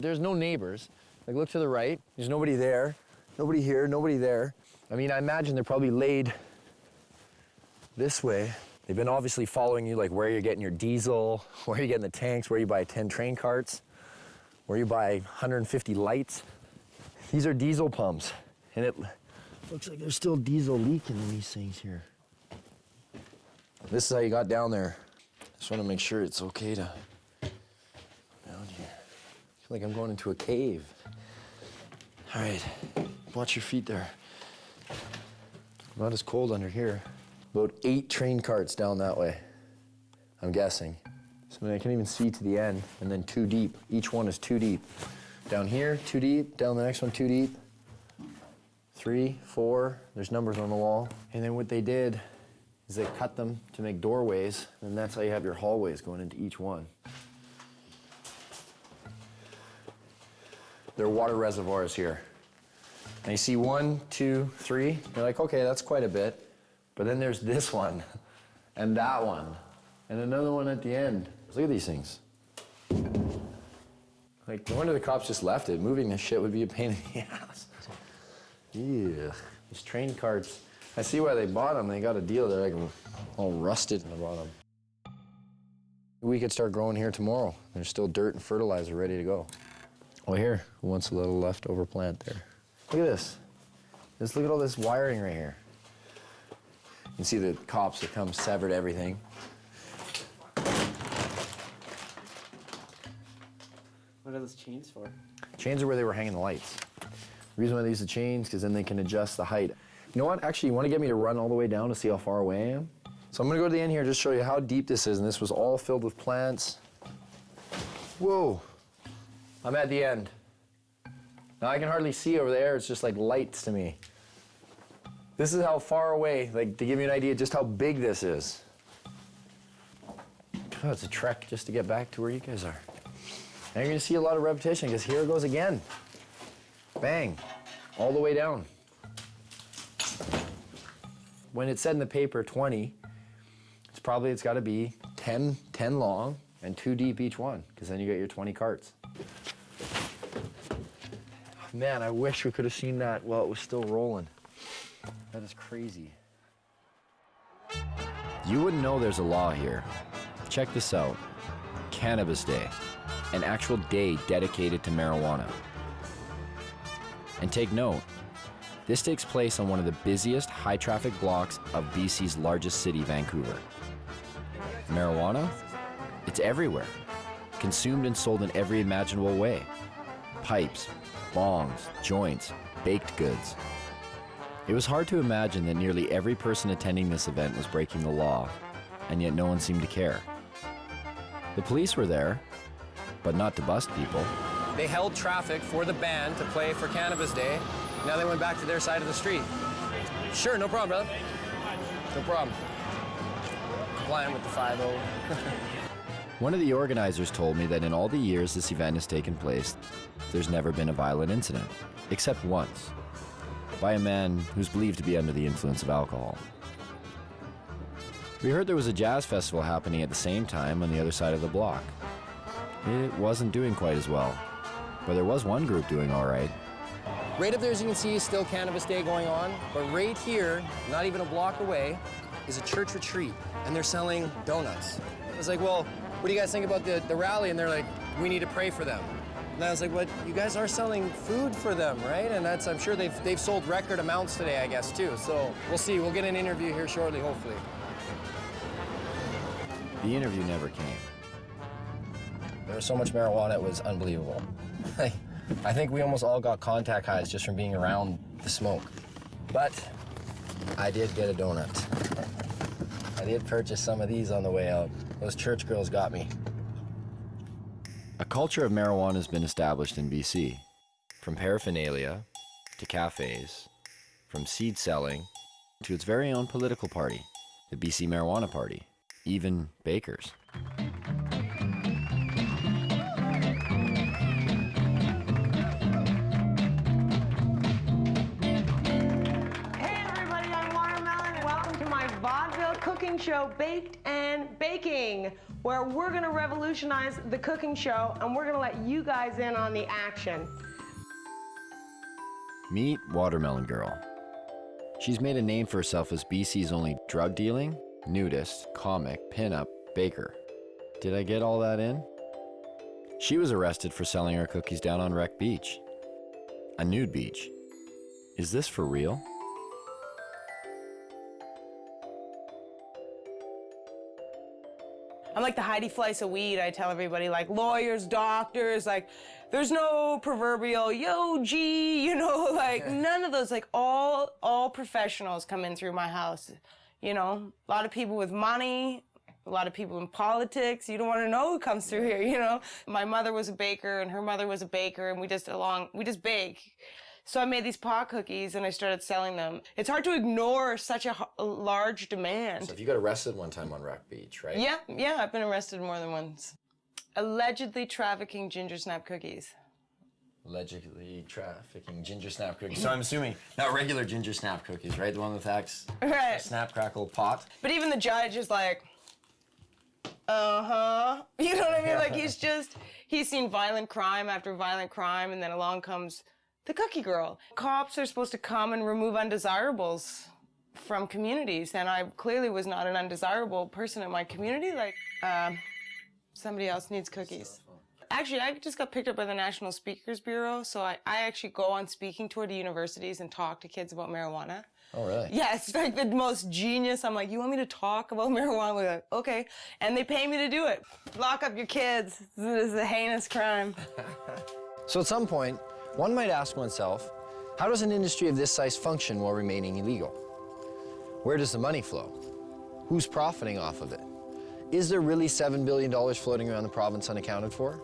There's no neighbors. Like, look to the right. There's nobody there. Nobody here, nobody there. I mean, I imagine they're probably laid this way. They've been obviously following you, like where you're getting your diesel, where you're getting the tanks, where you buy 10 train carts, where you buy 150 lights. These are diesel pumps, and it looks like there's still diesel leaking in these things here. This is how you got down there. Just want to make sure it's okay to down here. I feel like I'm going into a cave. All right, watch your feet there. Not as cold under here. About 8 train carts down that way, I'm guessing. So I can't even see to the end, and then 2 deep. Each one is 2 deep. Down here, 2 deep, down the next one, 2 deep. 3, 4, there's numbers on the wall. And then what they did is they cut them to make doorways, and that's how you have your hallways going into each one. There are water reservoirs here. And you see 1, 2, 3, you're like, okay, that's quite a bit. But then there's this one, and that one, and another one at the end. Look at these things. Like, no wonder the cops just left it. Moving this shit would be a pain in the ass. Yeah. These train carts, I see why they bought them. They got a deal. They're like all rusted in the bottom. We could start growing here tomorrow. There's still dirt and fertilizer ready to go. Oh, here, who wants a little leftover plant there? Look at this. Just look at all this wiring right here. You can see the cops that come severed everything. What are those chains for? Chains are where they were hanging the lights. The reason why they use the chains, because then they can adjust the height. You know what? Actually, you want to get me to run all the way down to see how far away I am? So I'm going to go to the end here and just show you how deep this is. And this was all filled with plants. Whoa. I'm at the end. Now I can hardly see over there. It's just like lights to me. This is how far away, like to give you an idea just how big this is. Oh, it's a trek just to get back to where you guys are. And you're going to see a lot of repetition because here it goes again. Bang, all the way down. When it said in the paper 20, it's got to be 10 long and 2 deep each one, because then you get your 20 carts. Man, I wish we could have seen that while it was still rolling. That is crazy. You wouldn't know there's a law here. Check this out. Cannabis Day, an actual day dedicated to marijuana. And take note, this takes place on one of the busiest high-traffic blocks of BC's largest city, Vancouver. Marijuana? It's everywhere. Consumed and sold in every imaginable way. Pipes, bongs, joints, baked goods. It was hard to imagine that nearly every person attending this event was breaking the law, and yet no one seemed to care. The police were there, but not to bust people. They held traffic for the band to play for Cannabis Day. Now they went back to their side of the street. Sure, no problem, brother. No problem. Complying with the 5-0. One of the organizers told me that in all the years this event has taken place, there's never been a violent incident, except once, by a man who's believed to be under the influence of alcohol. We heard there was a jazz festival happening at the same time on the other side of the block. It wasn't doing quite as well, but there was one group doing all right. Right up there, as you can see, is still Cannabis Day going on, but right here, not even a block away, is a church retreat, and they're selling donuts. I was like, well, what do you guys think about the rally? And they're like, we need to pray for them. And I was like, well, you guys are selling food for them, right? And I'm sure they've sold record amounts today, I guess, too. So we'll see. We'll get an interview here shortly, hopefully. The interview never came. There was so much marijuana, it was unbelievable. I think we almost all got contact highs just from being around the smoke. But I did get a donut. I did purchase some of these on the way out. Those church girls got me. A culture of marijuana has been established in BC, from paraphernalia to cafes, from seed selling to its very own political party, the BC Marijuana Party, even bakers. Cooking show, Baked and Baking, where we're gonna revolutionize the cooking show and we're gonna let you guys in on the action. Meet Watermelon Girl. She's made a name for herself as BC's only drug dealing, nudist, comic, pinup, baker. Did I get all that in? She was arrested for selling her cookies down on Wreck Beach. A nude beach. Is this for real? I'm like the Heidi Fleiss of weed. I tell everybody, like lawyers, doctors, like there's no proverbial yo G, you know, like none of those. Like all professionals come in through my house. You know, a lot of people with money, a lot of people in politics. You don't want to know who comes through here, you know. My mother was a baker and her mother was a baker, and we just bake. So I made these pot cookies and I started selling them. It's hard to ignore such a large demand. So if you got arrested one time on Wreck Beach, right? Yeah, I've been arrested more than once. Allegedly trafficking ginger snap cookies. Allegedly trafficking ginger snap cookies. So I'm assuming not regular ginger snap cookies, right? The one with right. Snap crackle pot. But even the judge is like, uh-huh. You know what I mean? Like he's seen violent crime after violent crime, and then along comes the cookie girl. Cops are supposed to come and remove undesirables from communities, and I clearly was not an undesirable person in my community. Like, somebody else needs cookies. Actually, I just got picked up by the National Speakers Bureau, so I actually go on speaking tour to universities and talk to kids about marijuana. Oh, really? Yeah, it's like the most genius. I'm like, you want me to talk about marijuana? We're like, okay. And they pay me to do it. Lock up your kids. This is a heinous crime. So at some point, one might ask oneself, how does an industry of this size function while remaining illegal? Where does the money flow? Who's profiting off of it? Is there really $7 billion floating around the province unaccounted for?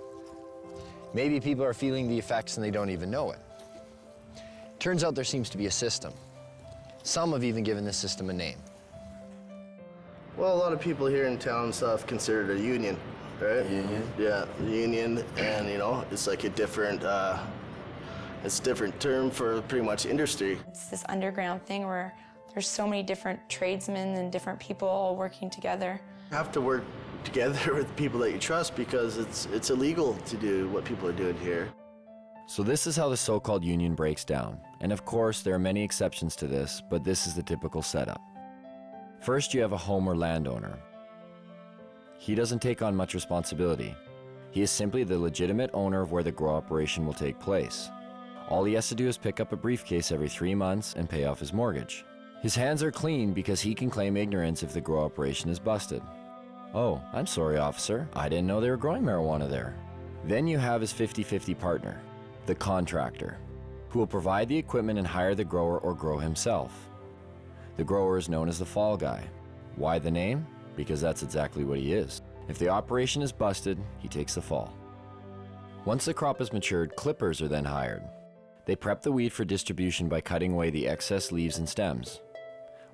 Maybe people are feeling the effects and they don't even know it. Turns out there seems to be a system. Some have even given this system a name. Well, a lot of people here in town and stuff consider it a union, right? Union? Yeah, the union, and you know, it's like a different It's a different term for pretty much industry. It's this underground thing where there's so many different tradesmen and different people all working together. You have to work together with people that you trust because it's illegal to do what people are doing here. So this is how the so-called union breaks down. And of course, there are many exceptions to this, but this is the typical setup. First, you have a home or landowner. He doesn't take on much responsibility. He is simply the legitimate owner of where the grow operation will take place. All he has to do is pick up a briefcase every 3 months and pay off his mortgage. His hands are clean because he can claim ignorance if the grow operation is busted. Oh, I'm sorry, officer. I didn't know they were growing marijuana there. Then you have his 50-50 partner, the contractor, who will provide the equipment and hire the grower or grow himself. The grower is known as the fall guy. Why the name? Because that's exactly what he is. If the operation is busted, he takes the fall. Once the crop is matured, clippers are then hired. They prep the weed for distribution by cutting away the excess leaves and stems.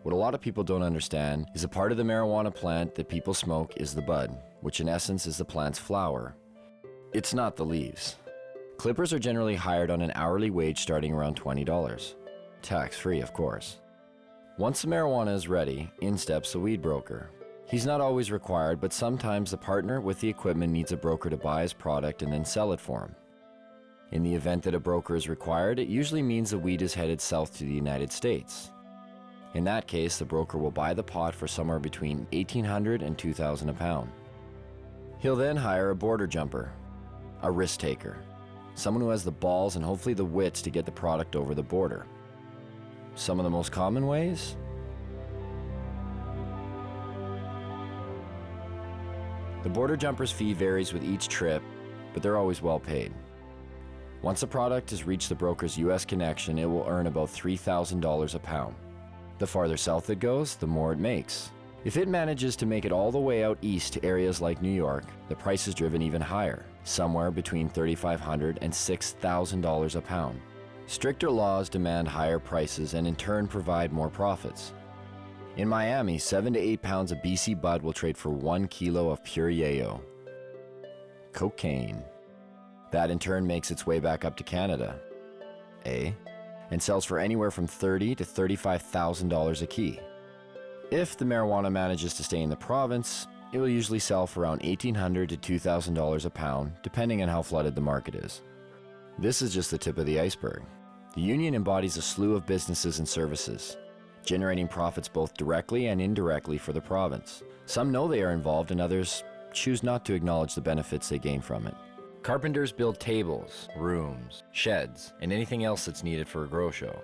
What a lot of people don't understand is a part of the marijuana plant that people smoke is the bud, which in essence is the plant's flower. It's not the leaves. Clippers are generally hired on an hourly wage starting around $20. Tax-free, of course. Once the marijuana is ready, in steps the weed broker. He's not always required, but sometimes the partner with the equipment needs a broker to buy his product and then sell it for him. In the event that a broker is required, it usually means the weed is headed south to the United States. In that case, the broker will buy the pot for somewhere between $1,800 and $2,000 a pound. He'll then hire a border jumper, a risk taker, someone who has the balls and hopefully the wits to get the product over the border. Some of the most common ways? The border jumper's fee varies with each trip, but they're always well paid. Once the product has reached the broker's US connection, it will earn about $3,000 a pound. The farther south it goes, the more it makes. If it manages to make it all the way out east to areas like New York, the price is driven even higher, somewhere between $3,500 and $6,000 a pound. Stricter laws demand higher prices and in turn provide more profits. In Miami, 7 to 8 pounds of BC bud will trade for 1 kilo of pure yayo. Cocaine. That in turn makes its way back up to Canada. And sells for anywhere from $30,000 to $35,000 a key. If the marijuana manages to stay in the province, it will usually sell for around $1,800 to $2,000 a pound, depending on how flooded the market is. This is just the tip of the iceberg. The union embodies a slew of businesses and services, generating profits both directly and indirectly for the province. Some know they are involved and others choose not to acknowledge the benefits they gain from it. Carpenters build tables, rooms, sheds, and anything else that's needed for a grow show.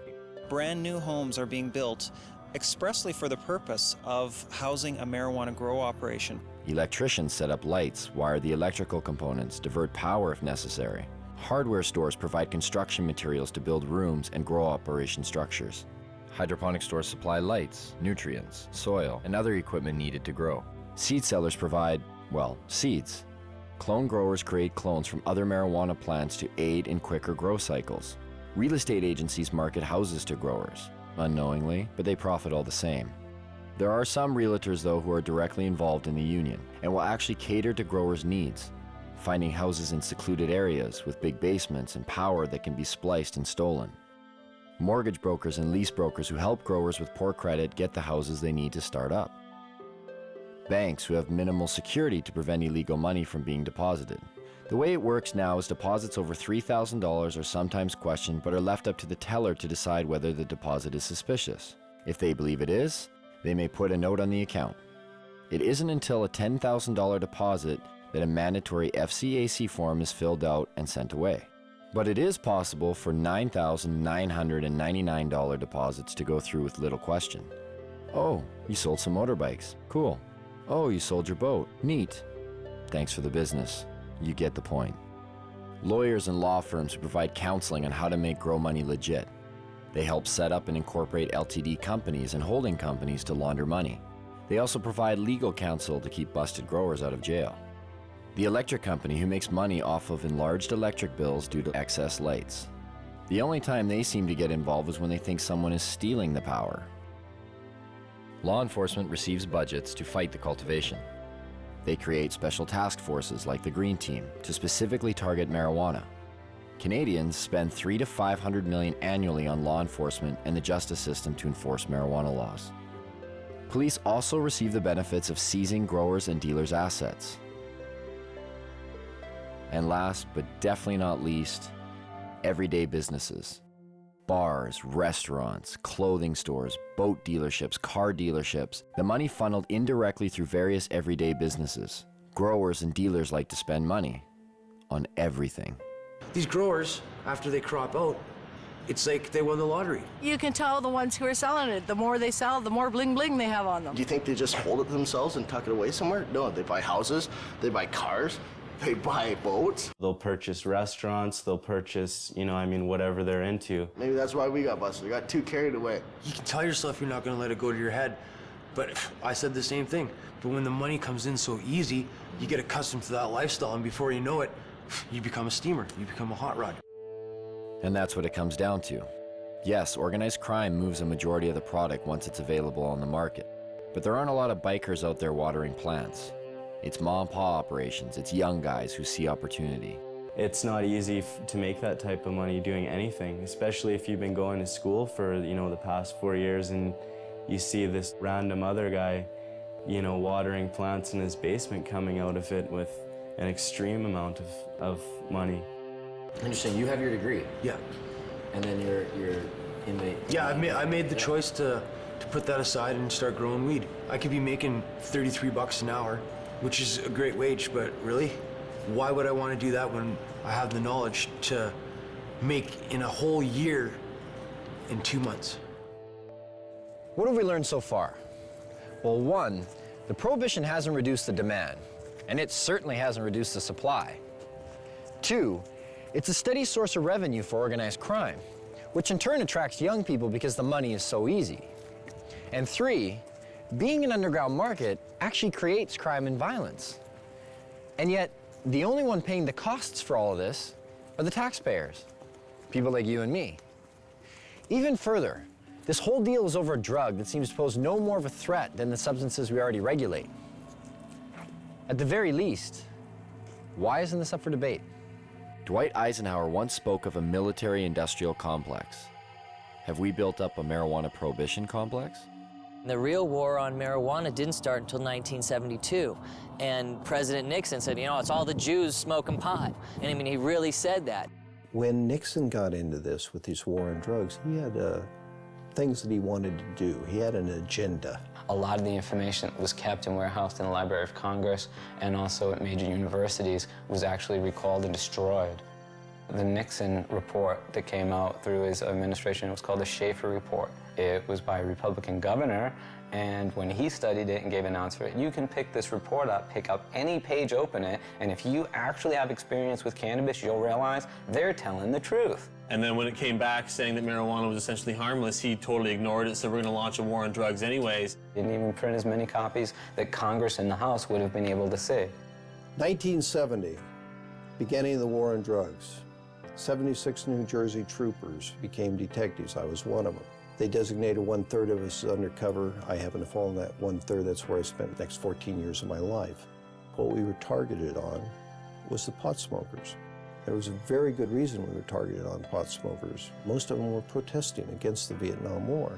Brand new homes are being built expressly for the purpose of housing a marijuana grow operation. Electricians set up lights, wire the electrical components, divert power if necessary. Hardware stores provide construction materials to build rooms and grow operation structures. Hydroponic stores supply lights, nutrients, soil, and other equipment needed to grow. Seed sellers provide, well, seeds. Clone growers create clones from other marijuana plants to aid in quicker grow cycles. Real estate agencies market houses to growers, unknowingly, but they profit all the same. There are some realtors, though, who are directly involved in the union and will actually cater to growers' needs, finding houses in secluded areas with big basements and power that can be spliced and stolen. Mortgage brokers and lease brokers who help growers with poor credit get the houses they need to start up. Banks who have minimal security to prevent illegal money from being deposited. The way it works now is deposits over $3,000 are sometimes questioned but are left up to the teller to decide whether the deposit is suspicious. If they believe it is, they may put a note on the account. It isn't until a $10,000 deposit that a mandatory FCAC form is filled out and sent away. But it is possible for $9,999 deposits to go through with little question. Oh, you sold some motorbikes. Cool. Oh, you sold your boat. Neat. Thanks for the business. You get the point. Lawyers and law firms provide counseling on how to make grow money legit. They help set up and incorporate LTD companies and holding companies to launder money. They also provide legal counsel to keep busted growers out of jail. The electric company who makes money off of enlarged electric bills due to excess lights. The only time they seem to get involved is when they think someone is stealing the power. Law enforcement receives budgets to fight the cultivation. They create special task forces like the Green Team to specifically target marijuana. Canadians spend $300 to $500 million annually on law enforcement and the justice system to enforce marijuana laws. Police also receive the benefits of seizing growers and dealers' assets. And last, but definitely not least, everyday businesses. Bars, restaurants, clothing stores, boat dealerships, car dealerships. The money funneled indirectly through various everyday businesses. Growers and dealers like to spend money on everything. These growers, after they crop out, it's like they won the lottery. You can tell the ones who are selling it. The more they sell, the more bling bling they have on them. Do you think they just hold it themselves and tuck it away somewhere? No, they buy houses, they buy cars, they buy boats. They'll purchase restaurants, they'll purchase, whatever they're into. Maybe that's why we got busted. We got too carried away. You can tell yourself you're not going to let it go to your head, but I said the same thing. But when the money comes in so easy, you get accustomed to that lifestyle, and before you know it, you become a steamer, you become a hot rod. And that's what it comes down to. Yes, organized crime moves a majority of the product once it's available on the market. But there aren't a lot of bikers out there watering plants. It's mom and pa operations, it's young guys who see opportunity. It's not easy to make that type of money doing anything, especially if you've been going to school for, the past 4 years and you see this random other guy, watering plants in his basement coming out of it with an extreme amount of money. Interesting. You have your degree. Yeah. And then you're in the... Yeah, I made the choice to put that aside and start growing weed. I could be making $33 an hour, which is a great wage, but really, why would I want to do that when I have the knowledge to make in a whole year in 2 months? What have we learned so far? Well, one, the prohibition hasn't reduced the demand, and it certainly hasn't reduced the supply. Two, it's a steady source of revenue for organized crime, which in turn attracts young people because the money is so easy. And three, being an underground market actually creates crime and violence. And yet, the only one paying the costs for all of this are the taxpayers, people like you and me. Even further, this whole deal is over a drug that seems to pose no more of a threat than the substances we already regulate. At the very least, why isn't this up for debate? Dwight Eisenhower once spoke of a military-industrial complex. Have we built up a marijuana prohibition complex? The real war on marijuana didn't start until 1972. And President Nixon said, it's all the Jews smoking pot. And he really said that. When Nixon got into this with his war on drugs, he had things that he wanted to do. He had an agenda. A lot of the information that was kept and warehoused in the Library of Congress and also at major universities was actually recalled and destroyed. The Nixon report that came out through his administration was called the Schaefer Report. It was by a Republican governor, and when he studied it and gave an answer, you can pick this report up, pick up any page, open it, and if you actually have experience with cannabis, you'll realize they're telling the truth. And then when it came back saying that marijuana was essentially harmless, he totally ignored it, so we're going to launch a war on drugs anyways. He didn't even print as many copies that Congress and the House would have been able to see. 1970, beginning of the war on drugs. 76 New Jersey troopers became detectives. I was one of them. They designated 1/3 of us as undercover. I happened to fall in that 1/3. That's where I spent the next 14 years of my life. What we were targeted on was the pot smokers. There was a very good reason we were targeted on pot smokers. Most of them were protesting against the Vietnam War.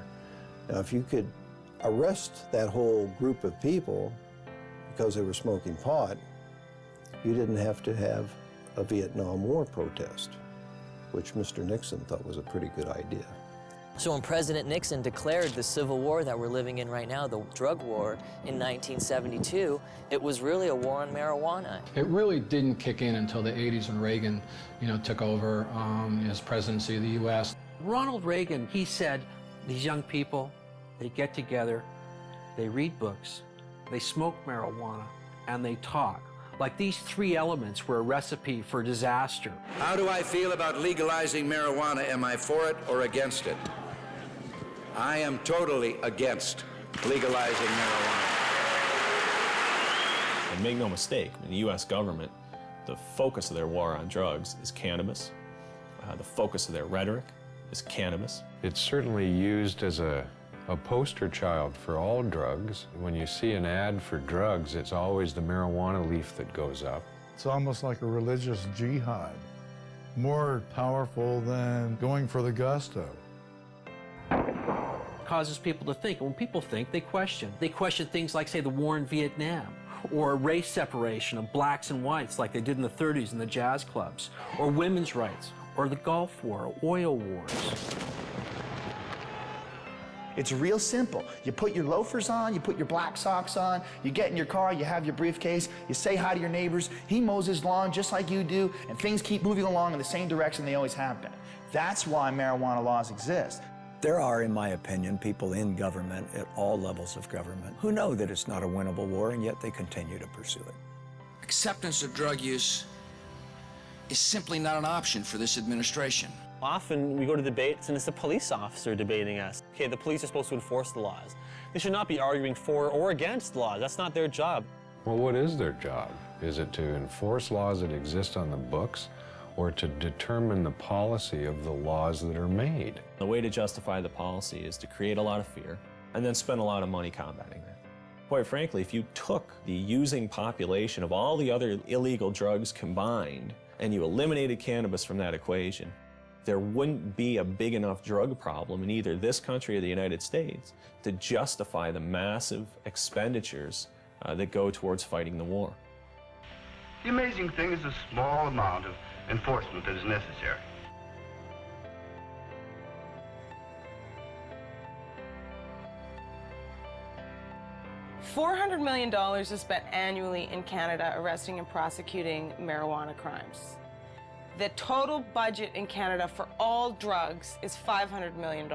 Now, if you could arrest that whole group of people because they were smoking pot, you didn't have to have a Vietnam War protest, which Mr. Nixon thought was a pretty good idea. So when President Nixon declared the civil war that we're living in right now, the drug war, in 1972, it was really a war on marijuana. It really didn't kick in until the 80s when Reagan, took over his presidency of the U.S. Ronald Reagan, he said, these young people, they get together, they read books, they smoke marijuana, and they talk. Like these three elements were a recipe for disaster. How do I feel about legalizing marijuana? Am I for it or against it? I am totally against legalizing marijuana. And make no mistake, in the U.S. government, the focus of their war on drugs is cannabis. The focus of their rhetoric is cannabis. It's certainly used as a poster child for all drugs. When you see an ad for drugs, it's always the marijuana leaf that goes up. It's almost like a religious jihad. more powerful than going for the gusto. Causes people to think. When people think, they question. They question things like, say, the war in Vietnam, or race separation of blacks and whites like they did in the 30s in the jazz clubs, or women's rights, or the Gulf War, oil wars. It's real simple. You put your loafers on, you put your black socks on, you get in your car, you have your briefcase, you say hi to your neighbors, he mows his lawn just like you do, and things keep moving along in the same direction they always have been. That's why marijuana laws exist. There are, in my opinion, people in government at all levels of government who know that it's not a winnable war, and yet they continue to pursue it. Acceptance of drug use is simply not an option for this administration. Often we go to debates and it's a police officer debating us. Okay, the police are supposed to enforce the laws. They should not be arguing for or against laws. That's not their job. Well, what is their job? Is it to enforce laws that exist on the books, or to determine the policy of the laws that are made? The way to justify the policy is to create a lot of fear and then spend a lot of money combating that. Quite frankly, if you took the using population of all the other illegal drugs combined and you eliminated cannabis from that equation, there wouldn't be a big enough drug problem in either this country or the United States to justify the massive expenditures that go towards fighting the war. The amazing thing is the small amount of enforcement that is necessary. $400 million is spent annually in Canada arresting and prosecuting marijuana crimes. The total budget in Canada for all drugs is $500 million.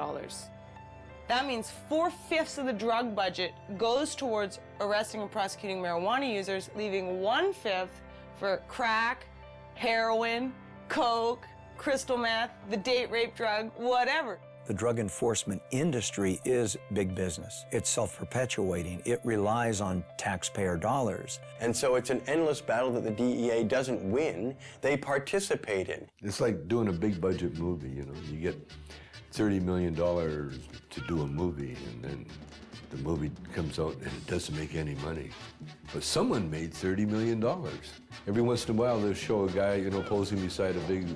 That means 4/5 of the drug budget goes towards arresting and prosecuting marijuana users, leaving 1/5 for crack, heroin, coke, crystal meth, the date rape drug, whatever. The drug enforcement industry is big business. It's self-perpetuating. It relies on taxpayer dollars. And so it's an endless battle that the DEA doesn't win, they participate in. It's like doing a big budget movie, you know. You get $30 million to do a movie, and then the movie comes out and it doesn't make any money. But someone made $30 million. Every once in a while they'll show a guy, you know, posing beside a big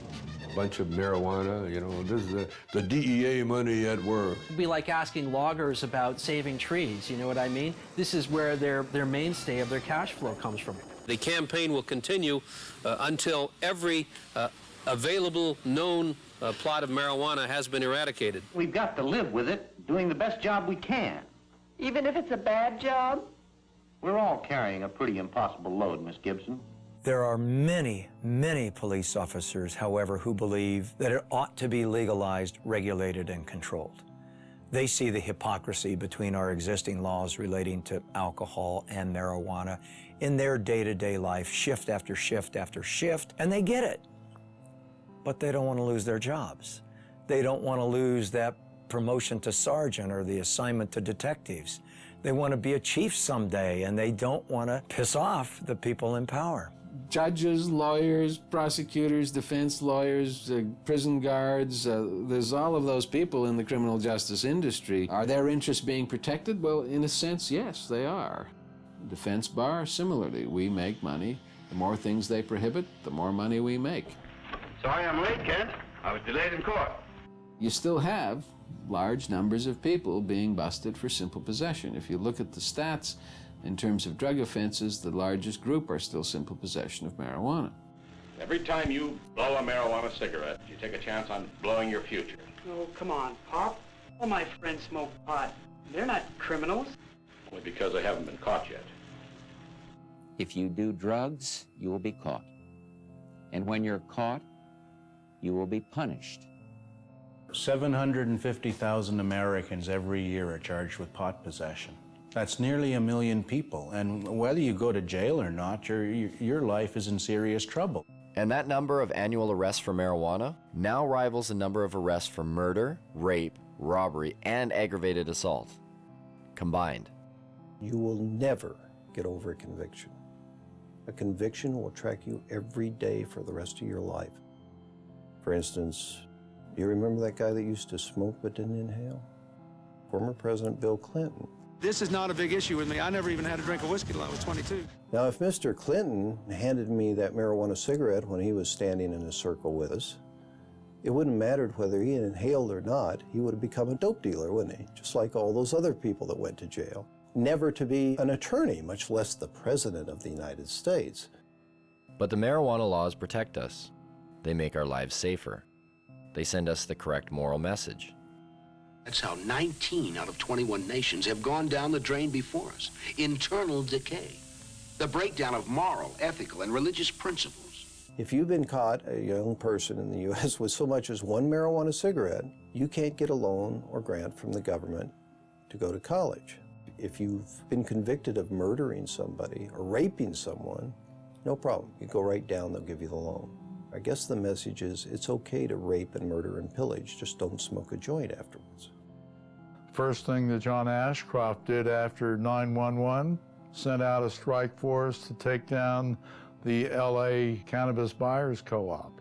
bunch of marijuana, you know, this is the DEA money at work. It'd be like asking loggers about saving trees, you know what I mean? This is where their mainstay of their cash flow comes from. The campaign will continue until every available known plot of marijuana has been eradicated. We've got to live with it, doing the best job we can. Even if it's a bad job? We're all carrying a pretty impossible load, Miss Gibson. There are many, many police officers, however, who believe that it ought to be legalized, regulated, and controlled. They see the hypocrisy between our existing laws relating to alcohol and marijuana in their day-to-day life, shift after shift after shift, and they get it. But they don't want to lose their jobs. They don't want to lose that promotion to sergeant or the assignment to detectives. They want to be a chief someday, and they don't want to piss off the people in power. Judges, lawyers, prosecutors, defense lawyers, prison guards, there's all of those people in the criminal justice industry. Are their interests being protected? Well, in a sense, yes, they are. Defense bar, similarly, we make money. The more things they prohibit, the more money we make. Sorry I'm late, Kent. I was delayed in court. You still have large numbers of people being busted for simple possession. If you look at the stats, in terms of drug offenses, the largest group are still simple possession of marijuana. Every time you blow a marijuana cigarette, you take a chance on blowing your future. Oh, come on, Pop. All my friends smoke pot. They're not criminals. Only because they haven't been caught yet. If you do drugs, you will be caught. And when you're caught, you will be punished. 750,000 Americans every year are charged with pot possession. That's nearly 1 million people, and whether you go to jail or not, your life is in serious trouble. And that number of annual arrests for marijuana now rivals the number of arrests for murder, rape, robbery, and aggravated assault combined. You will never get over a conviction. A conviction will track you every day for the rest of your life. For instance, do you remember that guy that used to smoke but didn't inhale? Former President Bill Clinton. This is not a big issue with me. I never even had a drink of whiskey till I was 22. Now, if Mr. Clinton handed me that marijuana cigarette when he was standing in a circle with us, it wouldn't matter whether he inhaled or not. He would have become a dope dealer, wouldn't he? Just like all those other people that went to jail. Never to be an attorney, much less the President of the United States. But the marijuana laws protect us. They make our lives safer. They send us the correct moral message. That's how 19 out of 21 nations have gone down the drain before us. Internal decay. The breakdown of moral, ethical, and religious principles. If you've been caught, a young person in the U.S., with so much as one marijuana cigarette, you can't get a loan or grant from the government to go to college. If you've been convicted of murdering somebody or raping someone, no problem. You go right down, they'll give you the loan. I guess the message is it's okay to rape and murder and pillage, just don't smoke a joint afterwards. First thing that John Ashcroft did after 9/11, sent out a strike force to take down the LA Cannabis Buyers Co-op.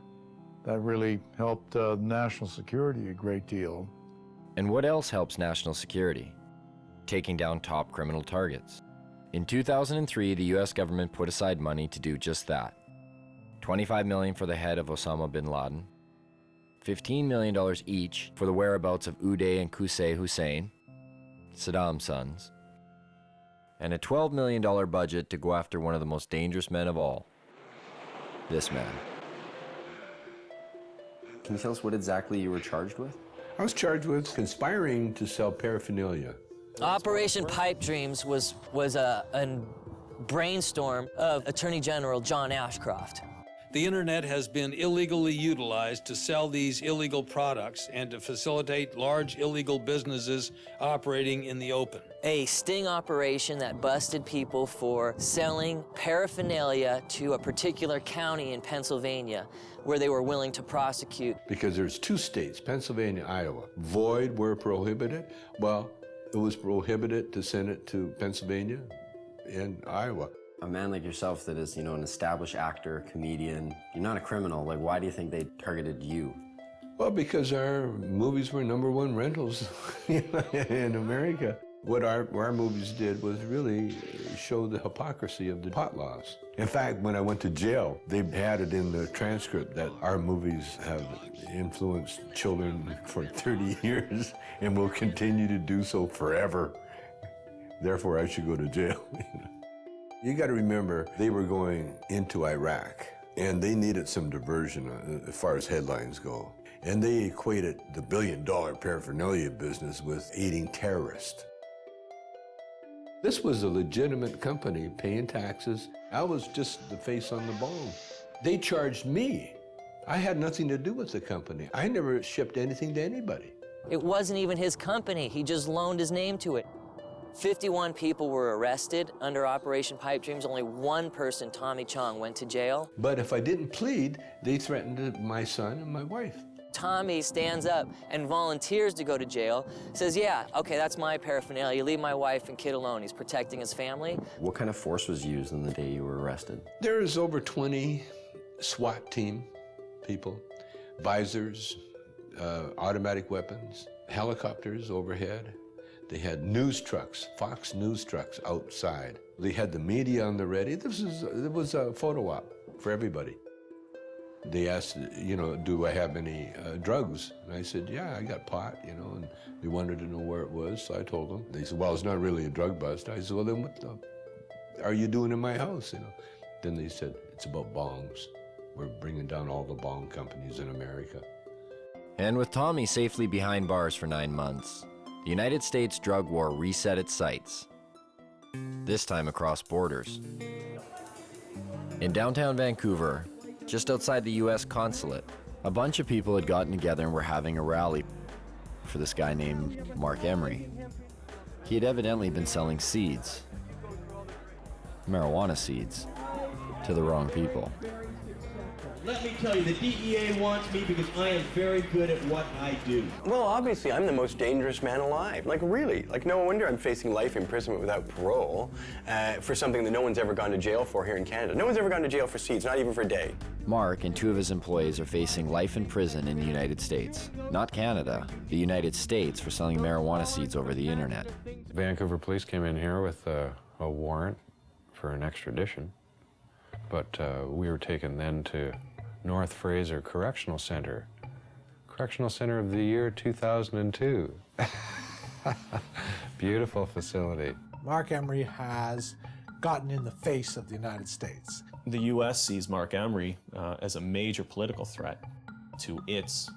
That really helped national security a great deal. And what else helps national security? Taking down top criminal targets. In 2003, the US government put aside money to do just that. $25 million for the head of Osama bin Laden, $15 million each for the whereabouts of Uday and Qusay Hussein, Saddam's sons, and a $12 million budget to go after one of the most dangerous men of all, this man. Can you tell us what exactly you were charged with? I was charged with conspiring to sell paraphernalia. Operation Pipe Dreams was a brainstorm of Attorney General John Ashcroft. The internet has been illegally utilized to sell these illegal products and to facilitate large illegal businesses operating in the open. A sting operation that busted people for selling paraphernalia to a particular county in Pennsylvania where they were willing to prosecute. Because there's two states, Pennsylvania, Iowa. Void were prohibited. Well, it was prohibited to send it to Pennsylvania and Iowa. A man like yourself that is, an established actor, comedian, you're not a criminal. Like, why do you think they targeted you? Well, because our movies were #1 rentals in America. What our movies did was really show the hypocrisy of the pot laws. In fact, when I went to jail, they had it in the transcript that our movies have influenced children for 30 years and will continue to do so forever. Therefore, I should go to jail. You got to remember, they were going into Iraq, and they needed some diversion as far as headlines go. And they equated the billion-dollar paraphernalia business with aiding terrorists. This was a legitimate company paying taxes. I was just the face on the bone. They charged me. I had nothing to do with the company. I never shipped anything to anybody. It wasn't even his company. He just loaned his name to it. 51 people were arrested under Operation Pipe Dreams. Only one person, Tommy Chong, went to jail. But if I didn't plead, they threatened my son and my wife. Tommy stands up and volunteers to go to jail, says, yeah, okay, that's my paraphernalia. Leave my wife and kid alone. He's protecting his family. What kind of force was used on the day you were arrested? There's over 20 SWAT team people, visors, automatic weapons, helicopters overhead. They had news trucks, Fox News trucks outside. They had the media on the ready. It was a photo op for everybody. They asked, do I have any drugs? And I said, yeah, I got pot, and they wanted to know where it was, so I told them. They said, well, it's not really a drug bust. I said, well, then what are you doing in my house, Then they said, it's about bongs. We're bringing down all the bong companies in America. And with Tommy safely behind bars for 9 months, the United States drug war reset its sights, this time across borders. In downtown Vancouver, just outside the US consulate, a bunch of people had gotten together and were having a rally for this guy named Mark Emery. He had evidently been selling seeds, marijuana seeds, to the wrong people. Let me tell you, the DEA wants me because I am very good at what I do. Well, obviously, I'm the most dangerous man alive. Like, really. Like, no wonder I'm facing life imprisonment without parole for something that no one's ever gone to jail for here in Canada. No one's ever gone to jail for seeds, not even for a day. Mark and 2 of his employees are facing life in prison in the United States. Not Canada, the United States, for selling marijuana seeds over the internet. Vancouver police came in here with a warrant for an extradition, but we were taken then to North Fraser Correctional Center of the year 2002. Beautiful facility. Mark Emery has gotten in the face of the United States. The U.S. sees Mark Emery as a major political threat to its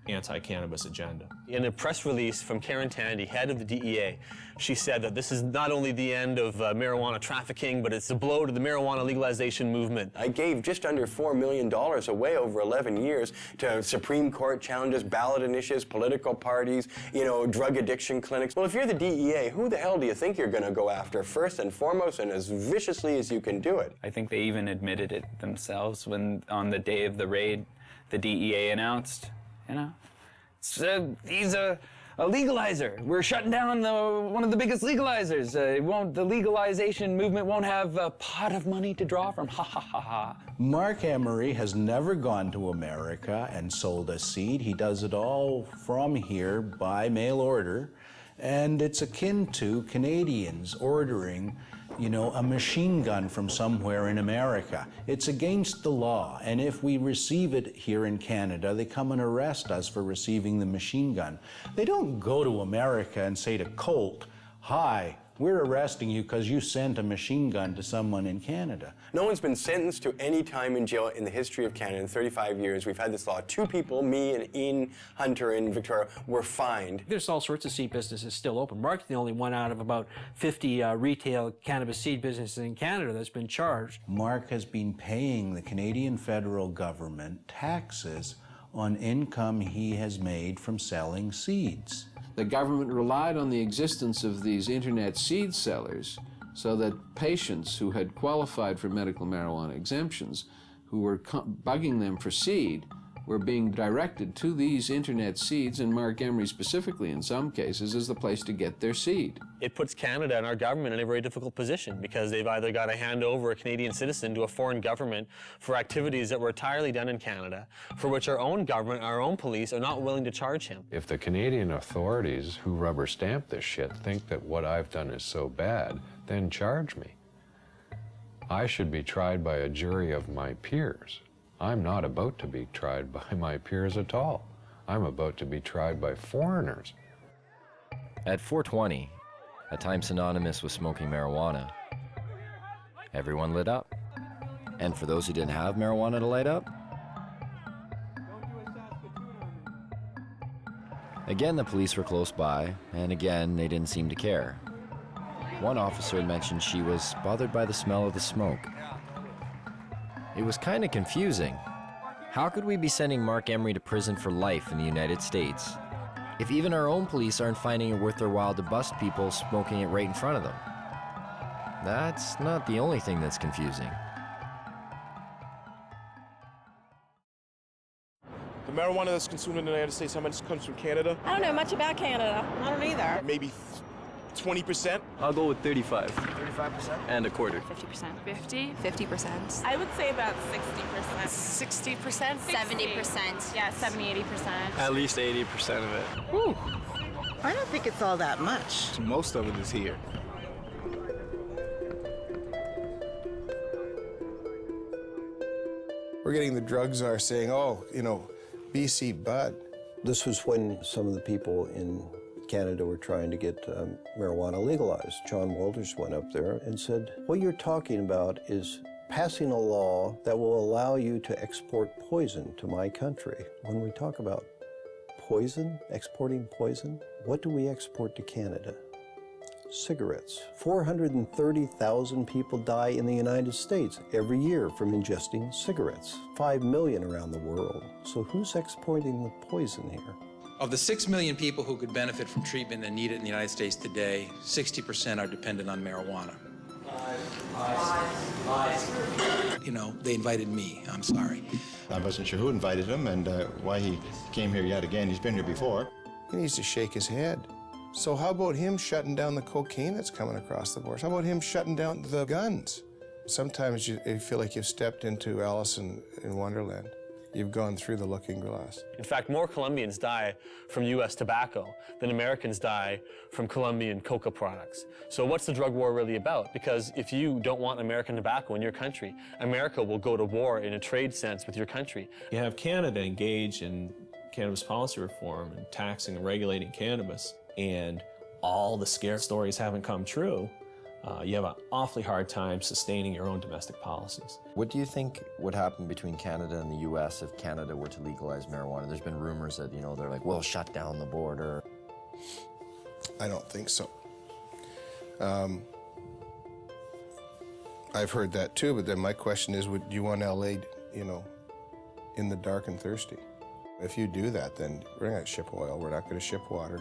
anti-cannabis agenda. In a press release from Karen Tandy, head of the DEA, she said that this is not only the end of marijuana trafficking, but it's a blow to the marijuana legalization movement. I gave just under $4 million away over 11 years to Supreme Court challenges, ballot initiatives, political parties, drug addiction clinics. Well, if you're the DEA, who the hell do you think you're going to go after first and foremost and as viciously as you can do it? I think they even admitted it themselves when on the day of the raid, the DEA announced, he's a legalizer. We're shutting down one of the biggest legalizers. The legalization movement won't have a pot of money to draw from. Ha ha ha ha. Mark Emery has never gone to America and sold a seed. He does it all from here by mail order. And it's akin to Canadians ordering, a machine gun from somewhere in America. It's against the law, and if we receive it here in Canada, they come and arrest us for receiving the machine gun. They don't go to America and say to Colt, "Hi, we're arresting you because you sent a machine gun to someone in Canada." No one's been sentenced to any time in jail in the history of Canada in 35 years. We've had this law. 2 people, me and Ian Hunter in Victoria, were fined. There's all sorts of seed businesses still open. Mark's the only one out of about 50 retail cannabis seed businesses in Canada that's been charged. Mark has been paying the Canadian federal government taxes on income he has made from selling seeds. The government relied on the existence of these internet seed sellers so that patients who had qualified for medical marijuana exemptions, who were bugging them for seed, were being directed to these internet seeds, and Mark Emery specifically in some cases is the place to get their seed. It puts Canada and our government in a very difficult position because they've either got to hand over a Canadian citizen to a foreign government for activities that were entirely done in Canada, for which our own government, our own police are not willing to charge him. If the Canadian authorities who rubber stamp this shit think that what I've done is so bad, then charge me. I should be tried by a jury of my peers. I'm not about to be tried by my peers at all. I'm about to be tried by foreigners. At 420, a time synonymous with smoking marijuana, everyone lit up. And for those who didn't have marijuana to light up, again the police were close by, and again they didn't seem to care. One officer mentioned she was bothered by the smell of the smoke. It was kind of confusing. How could we be sending Mark Emery to prison for life in the United States if even our own police aren't finding it worth their while to bust people smoking it right in front of them? That's not the only thing that's confusing. The marijuana that's consumed in the United States, how much comes from Canada? I don't know much about Canada. I don't either. Maybe 20%? I'll go with 35. 35%? And a quarter. 50%. 50? 50%. I would say about 60%. 60%? 70%. Yeah, 70, 80%. At least 80% of it. Ooh, I don't think it's all that much. Most of it is here. We're getting the drug czar saying, oh, BC bud. This was when some of the people in Canada were trying to get marijuana legalized. John Walters went up there and said, what you're talking about is passing a law that will allow you to export poison to my country. When we talk about poison, exporting poison, what do we export to Canada? Cigarettes. 430,000 people die in the United States every year from ingesting cigarettes. 5 million around the world. So who's exporting the poison here? Of the 6 million people who could benefit from treatment and need it in the United States today, 60% are dependent on marijuana. They invited me. I'm sorry. I wasn't sure who invited him and why he came here yet again. He's been here before. He needs to shake his head. So how about him shutting down the cocaine that's coming across the borders? How about him shutting down the guns? Sometimes you feel like you've stepped into Alice in Wonderland. you've gone through the looking glass. In fact, more Colombians die from U.S. tobacco than Americans die from Colombian coca products. So what's the drug war really about? Because if you don't want American tobacco in your country, America will go to war in a trade sense with your country. You have Canada engage in cannabis policy reform and taxing and regulating cannabis, and all the scare stories haven't come true. You have an awfully hard time sustaining your own domestic policies. What do you think would happen between Canada and the U.S. if Canada were to legalize marijuana? There's been rumors that, they're like, we'll shut down the border. I don't think so. I've heard that too, but then my question is, would you want LA, in the dark and thirsty? If you do that, then we're not going to ship oil, we're not going to ship water,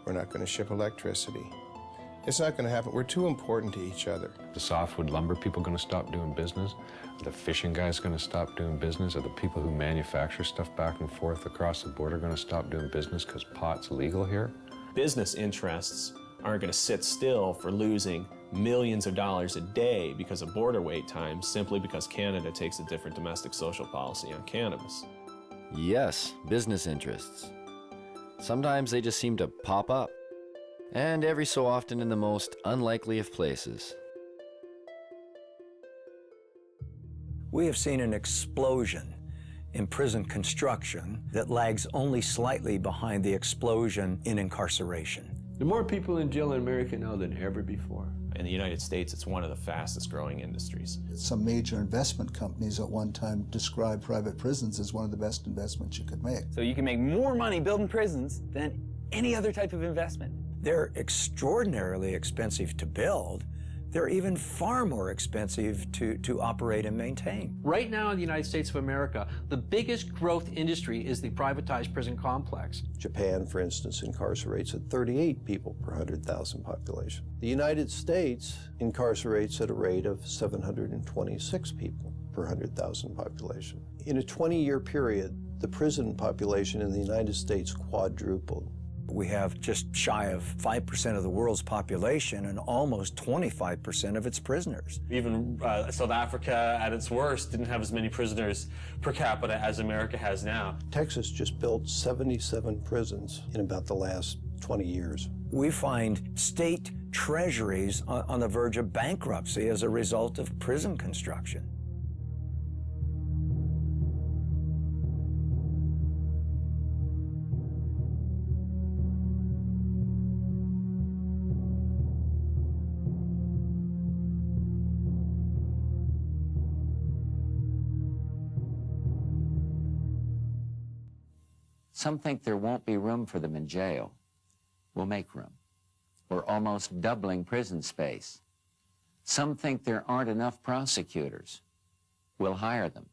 we're not going to ship electricity. It's not going to happen. We're too important to each other. The softwood lumber people going to stop doing business? Are the fishing guys going to stop doing business? Are the people who manufacture stuff back and forth across the border going to stop doing business because pot's legal here? Business interests aren't going to sit still for losing millions of dollars a day because of border wait times simply because Canada takes a different domestic social policy on cannabis. Yes, business interests. Sometimes they just seem to pop up. And every so often in the most unlikely of places. We have seen an explosion in prison construction that lags only slightly behind the explosion in incarceration. There are more people in jail in America now than ever before. In the United States, it's one of the fastest growing industries. Some major investment companies at one time described private prisons as one of the best investments you could make. So you can make more money building prisons than any other type of investment. They're extraordinarily expensive to build. They're even far more expensive to operate and maintain. Right now in the United States of America, the biggest growth industry is the privatized prison complex. Japan, for instance, incarcerates at 38 people per 100,000 population. The United States incarcerates at a rate of 726 people per 100,000 population. In a 20-year period, the prison population in the United States quadrupled. We have just shy of 5% of the world's population and almost 25% of its prisoners. Even South Africa, at its worst, didn't have as many prisoners per capita as America has now. Texas just built 77 prisons in about the last 20 years. We find state treasuries on the verge of bankruptcy as a result of prison construction. Some think there won't be room for them in jail. We'll make room. We're almost doubling prison space. Some think there aren't enough prosecutors. We'll hire them,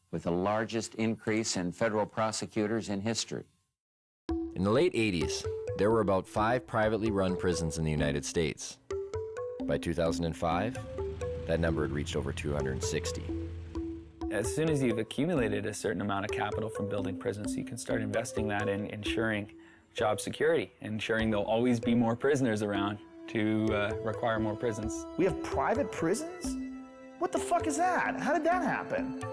with the largest increase in federal prosecutors in history. In the late 80s, there were about 5 privately run prisons in the United States. By 2005, that number had reached over 260. As soon as you've accumulated a certain amount of capital from building prisons, you can start investing that in ensuring job security, ensuring there'll always be more prisoners around to require more prisons. We have private prisons? What the fuck is that? How did that happen?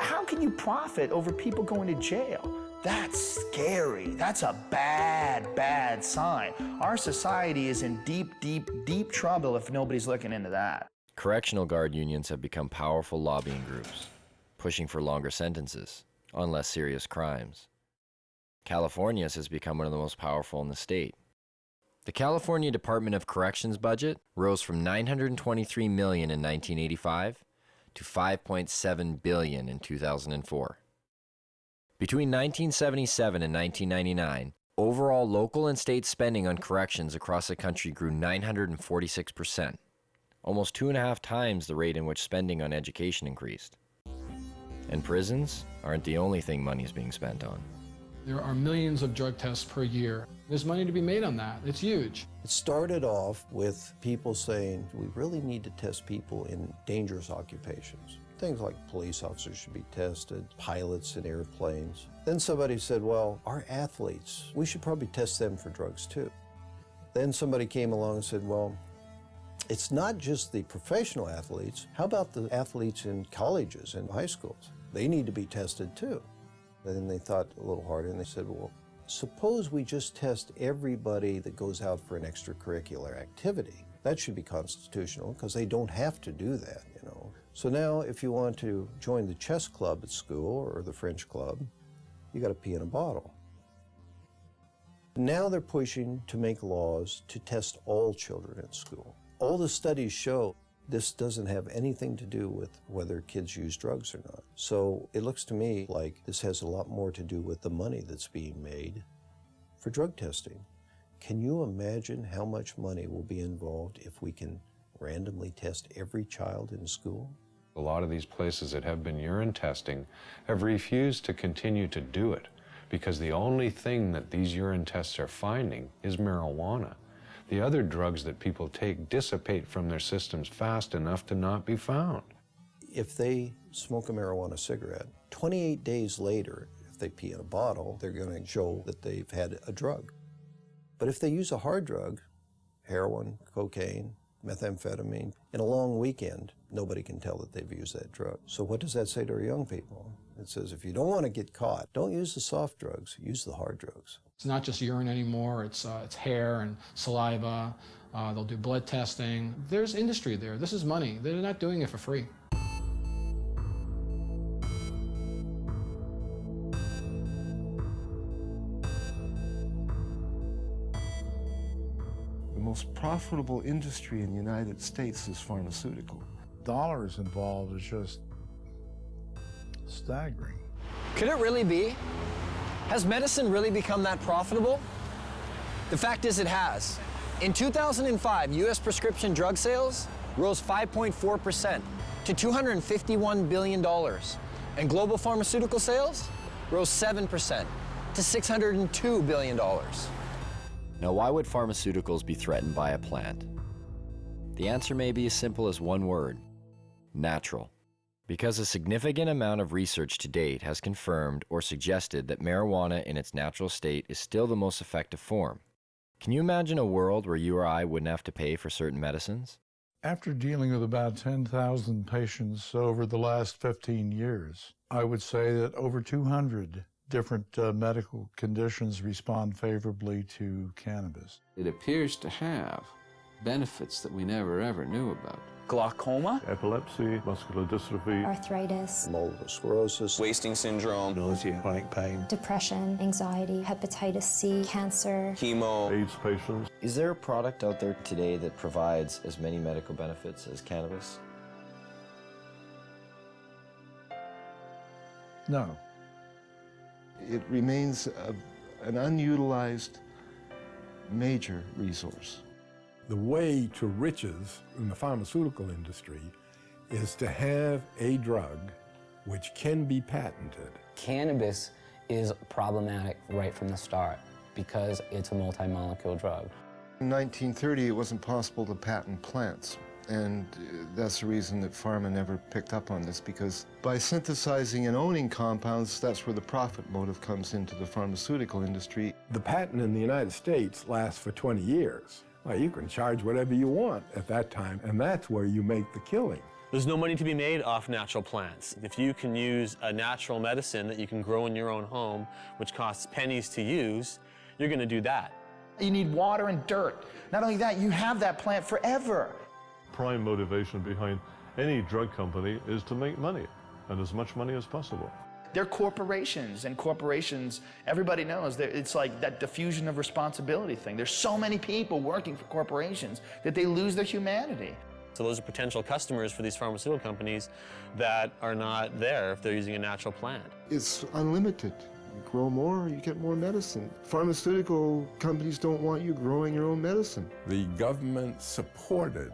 How can you profit over people going to jail? That's scary. That's a bad, bad sign. Our society is in deep, deep, deep trouble if nobody's looking into that. Correctional guard unions have become powerful lobbying groups, pushing for longer sentences on less serious crimes. California's has become one of the most powerful in the state. The California Department of Corrections budget rose from $923 million in 1985 to $5.7 billion in 2004. Between 1977 and 1999, overall local and state spending on corrections across the country grew 946%, almost 2.5 times the rate in which spending on education increased. And prisons aren't the only thing money is being spent on. There are millions of drug tests per year. There's money to be made on that. It's huge. It started off with people saying, we really need to test people in dangerous occupations. Things like police officers should be tested, pilots in airplanes. Then somebody said, well, our athletes, we should probably test them for drugs too. Then somebody came along and said, well, it's not just the professional athletes. How about the athletes in colleges and high schools? They need to be tested too. And then they thought a little harder and they said, well, suppose we just test everybody that goes out for an extracurricular activity. That should be constitutional because they don't have to do that, you know. So now if you want to join the chess club at school or the French club, you got to pee in a bottle. Now they're pushing to make laws to test all children in school. All the studies show this doesn't have anything to do with whether kids use drugs or not. So it looks to me like this has a lot more to do with the money that's being made for drug testing. Can you imagine how much money will be involved if we can randomly test every child in school? A lot of these places that have been urine testing have refused to continue to do it because the only thing that these urine tests are finding is marijuana. The other drugs that people take dissipate from their systems fast enough to not be found. If they smoke a marijuana cigarette, 28 days later, if they pee in a bottle, they're going to show that they've had a drug. But if they use a hard drug, heroin, cocaine, methamphetamine, in a long weekend, nobody can tell that they've used that drug. So what does that say to our young people? It says if you don't want to get caught, don't use the soft drugs, use the hard drugs. It's not just urine anymore, it's hair and saliva. They'll do blood testing. There's industry there. This is money. They're not doing it for free. The most profitable industry in the United States is pharmaceutical. Dollars involved is just staggering. Could it really be? Has medicine really become that profitable? The fact is it has. In 2005, U.S. prescription drug sales rose 5.4% to $251 billion, and global pharmaceutical sales rose 7% to $602 billion. Now, why would pharmaceuticals be threatened by a plant? The answer may be as simple as one word: natural. Because a significant amount of research to date has confirmed or suggested that marijuana in its natural state is still the most effective form. Can you imagine a world where you or I wouldn't have to pay for certain medicines? After dealing with about 10,000 patients over the last 15 years, I would say that over 200 different medical conditions respond favorably to cannabis. It appears to have benefits that we never ever knew about. Glaucoma, epilepsy, muscular dystrophy, arthritis, multiple sclerosis, wasting syndrome, nausea, chronic pain, depression, anxiety, hepatitis C, cancer, chemo, AIDS patients. Is there a product out there today that provides as many medical benefits as cannabis? No. It remains an unutilized major resource. The way to riches in the pharmaceutical industry is to have a drug which can be patented. Cannabis is problematic right from the start because it's a multi-molecule drug. In 1930, it wasn't possible to patent plants. And that's the reason that pharma never picked up on this, because by synthesizing and owning compounds, that's where the profit motive comes into the pharmaceutical industry. The patent in the United States lasts for 20 years. Well, you can charge whatever you want at that time, and that's where you make the killing. There's no money to be made off natural plants. If you can use a natural medicine that you can grow in your own home, which costs pennies to use, you're going to do that. You need water and dirt. Not only that, you have that plant forever. Prime motivation behind any drug company is to make money, and as much money as possible. They're corporations, and corporations, everybody knows that it's like that diffusion of responsibility thing. There's so many people working for corporations that they lose their humanity. So those are potential customers for these pharmaceutical companies that are not there if they're using a natural plant. It's unlimited. You grow more, you get more medicine. Pharmaceutical companies don't want you growing your own medicine. The government supported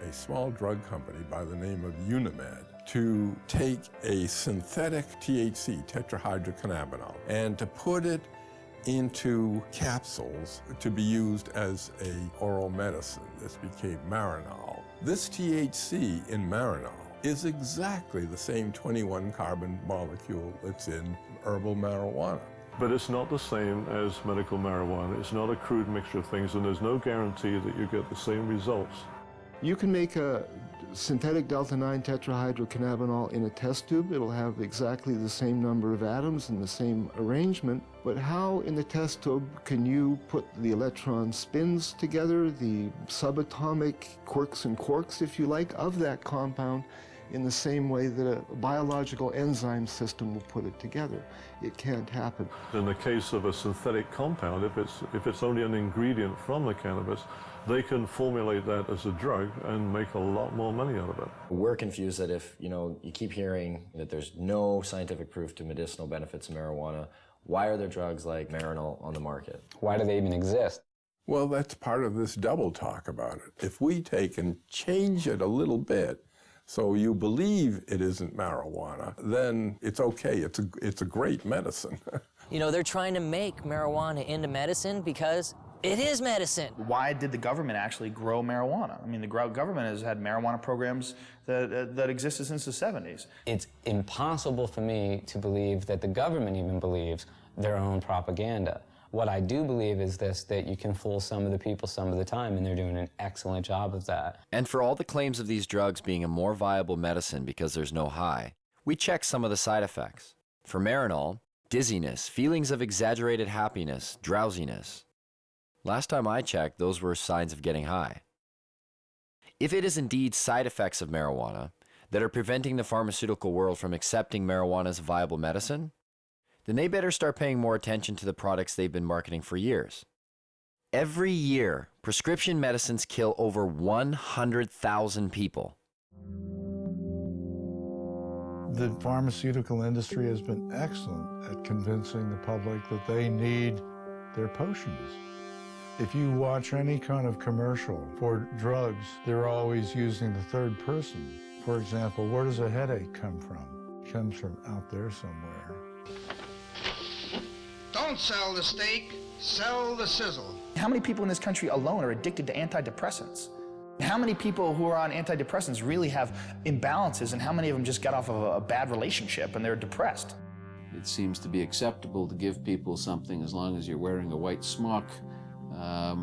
a small drug company by the name of Unimed to take a synthetic THC, tetrahydrocannabinol, and to put it into capsules to be used as an oral medicine. This became Marinol. This THC in Marinol is exactly the same 21 carbon molecule that's in herbal marijuana. But it's not the same as medical marijuana. It's not a crude mixture of things, and there's no guarantee that you get the same results. You can make a synthetic delta-9 tetrahydrocannabinol in a test tube. It'll have exactly the same number of atoms and the same arrangement, but how in the test tube can you put the electron spins together, the subatomic quirks and quarks, if you like, of that compound in the same way that a biological enzyme system will put it together? It can't happen. In the case of a synthetic compound, if it's only an ingredient from the cannabis, they can formulate that as a drug and make a lot more money out of it. We're confused that if, you keep hearing that there's no scientific proof to medicinal benefits of marijuana, why are there drugs like Marinol on the market? Why do they even exist? Well, that's part of this double talk about it. If we take and change it a little bit so you believe it isn't marijuana, then it's okay. It's a great medicine. They're trying to make marijuana into medicine because it is medicine. Why did the government actually grow marijuana? I mean, the government has had marijuana programs that existed since the 70s. It's impossible for me to believe that the government even believes their own propaganda. What I do believe is this, that you can fool some of the people some of the time, and they're doing an excellent job of that. And for all the claims of these drugs being a more viable medicine because there's no high, we check some of the side effects. For Marinol, dizziness, feelings of exaggerated happiness, drowsiness. Last time I checked, those were signs of getting high. If it is indeed side effects of marijuana that are preventing the pharmaceutical world from accepting marijuana as a viable medicine, then they better start paying more attention to the products they've been marketing for years. Every year, prescription medicines kill over 100,000 people. The pharmaceutical industry has been excellent at convincing the public that they need their potions. If you watch any kind of commercial for drugs, they're always using the third person. For example, where does a headache come from? It comes from out there somewhere. Don't sell the steak, sell the sizzle. How many people in this country alone are addicted to antidepressants? How many people who are on antidepressants really have imbalances, and how many of them just got off of a bad relationship and they're depressed? It seems to be acceptable to give people something as long as you're wearing a white smock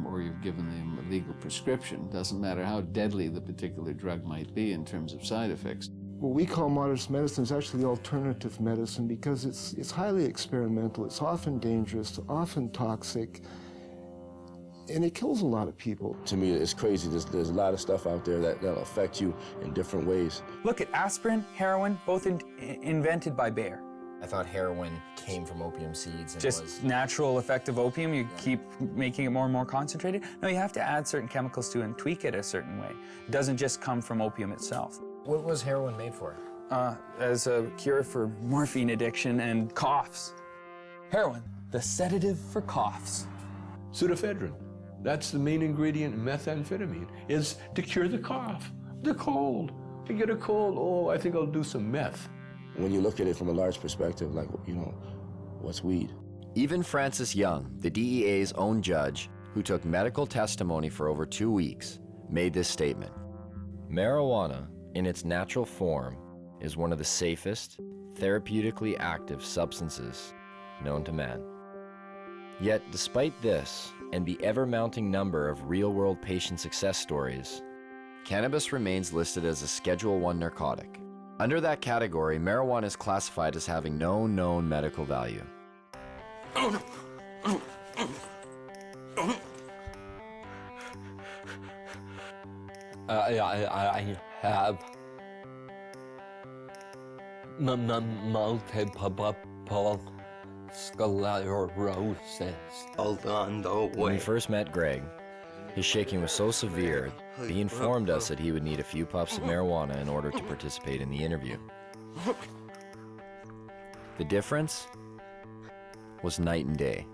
or you've given them a legal prescription. Doesn't matter how deadly the particular drug might be in terms of side effects. What we call modern medicine is actually alternative medicine because it's highly experimental, it's often dangerous, often toxic, and it kills a lot of people. To me, it's crazy. There's a lot of stuff out there that'll affect you in different ways. Look at aspirin, heroin, both invented by Bayer. I thought heroin came from opium seeds. And Just natural effect of opium, you keep making it more and more concentrated. No, you have to add certain chemicals to it and tweak it a certain way. It doesn't just come from opium itself. What was heroin made for? As a cure for morphine addiction and coughs. Heroin, the sedative for coughs. Pseudoephedrine, that's the main ingredient in methamphetamine, is to cure the cough, the cold. I get a cold, oh, I think I'll do some meth. When you look at it from a large perspective, like, what's weed? Even Francis Young, the DEA's own judge, who took medical testimony for over 2 weeks, made this statement. Marijuana, in its natural form, is one of the safest, therapeutically active substances known to man. Yet, despite this, and the ever-mounting number of real-world patient success stories, cannabis remains listed as a Schedule I narcotic. Under that category, marijuana is classified as having no known medical value. I have multiple sclerosis. Hold on, don't When we wait. first met Greg, his shaking was so severe, he informed us that he would need a few puffs of marijuana in order to participate in the interview. The difference was night and day.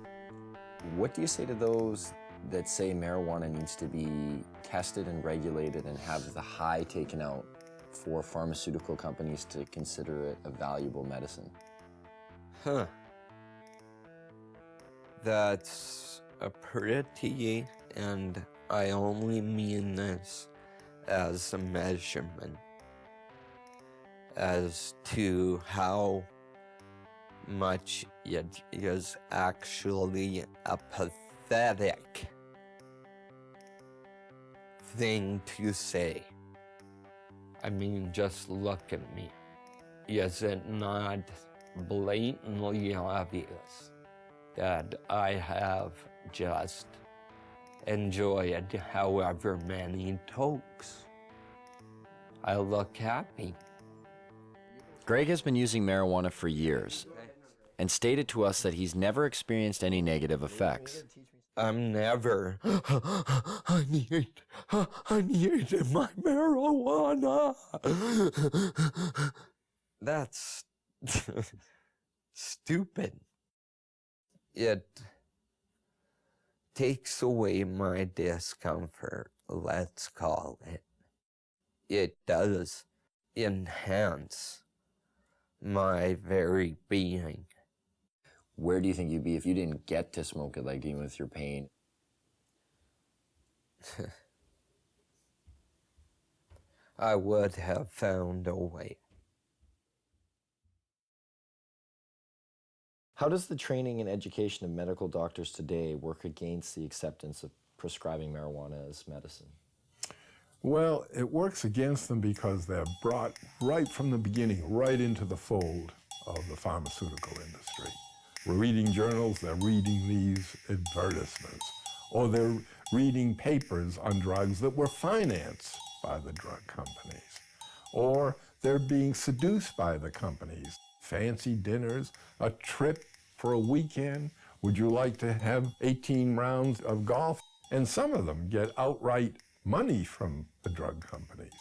What do you say to those that say marijuana needs to be tested and regulated and have the high taken out for pharmaceutical companies to consider it a valuable medicine? Huh. That's a pretty, and I only mean this as a measurement, as to how much it is actually a pathetic thing to say. I mean, just look at me. Is it not blatantly obvious that I have just enjoyed however many tokes? I look happy. Greg has been using marijuana for years and stated to us that he's never experienced any negative effects. I'm never, I need my marijuana. That's stupid. It takes away my discomfort, let's call it. It does enhance my very being. Where do you think you'd be if you didn't get to smoke it, like dealing with your pain? I would have found a way. How does the training and education of medical doctors today work against the acceptance of prescribing marijuana as medicine? Well, it works against them because they're brought right from the beginning, right into the fold of the pharmaceutical industry. We're reading journals, they're reading these advertisements, or they're reading papers on drugs that were financed by the drug companies, or they're being seduced by the companies. Fancy dinners, a trip for a weekend. Would you like to have 18 rounds of golf? And some of them get outright money from the drug companies.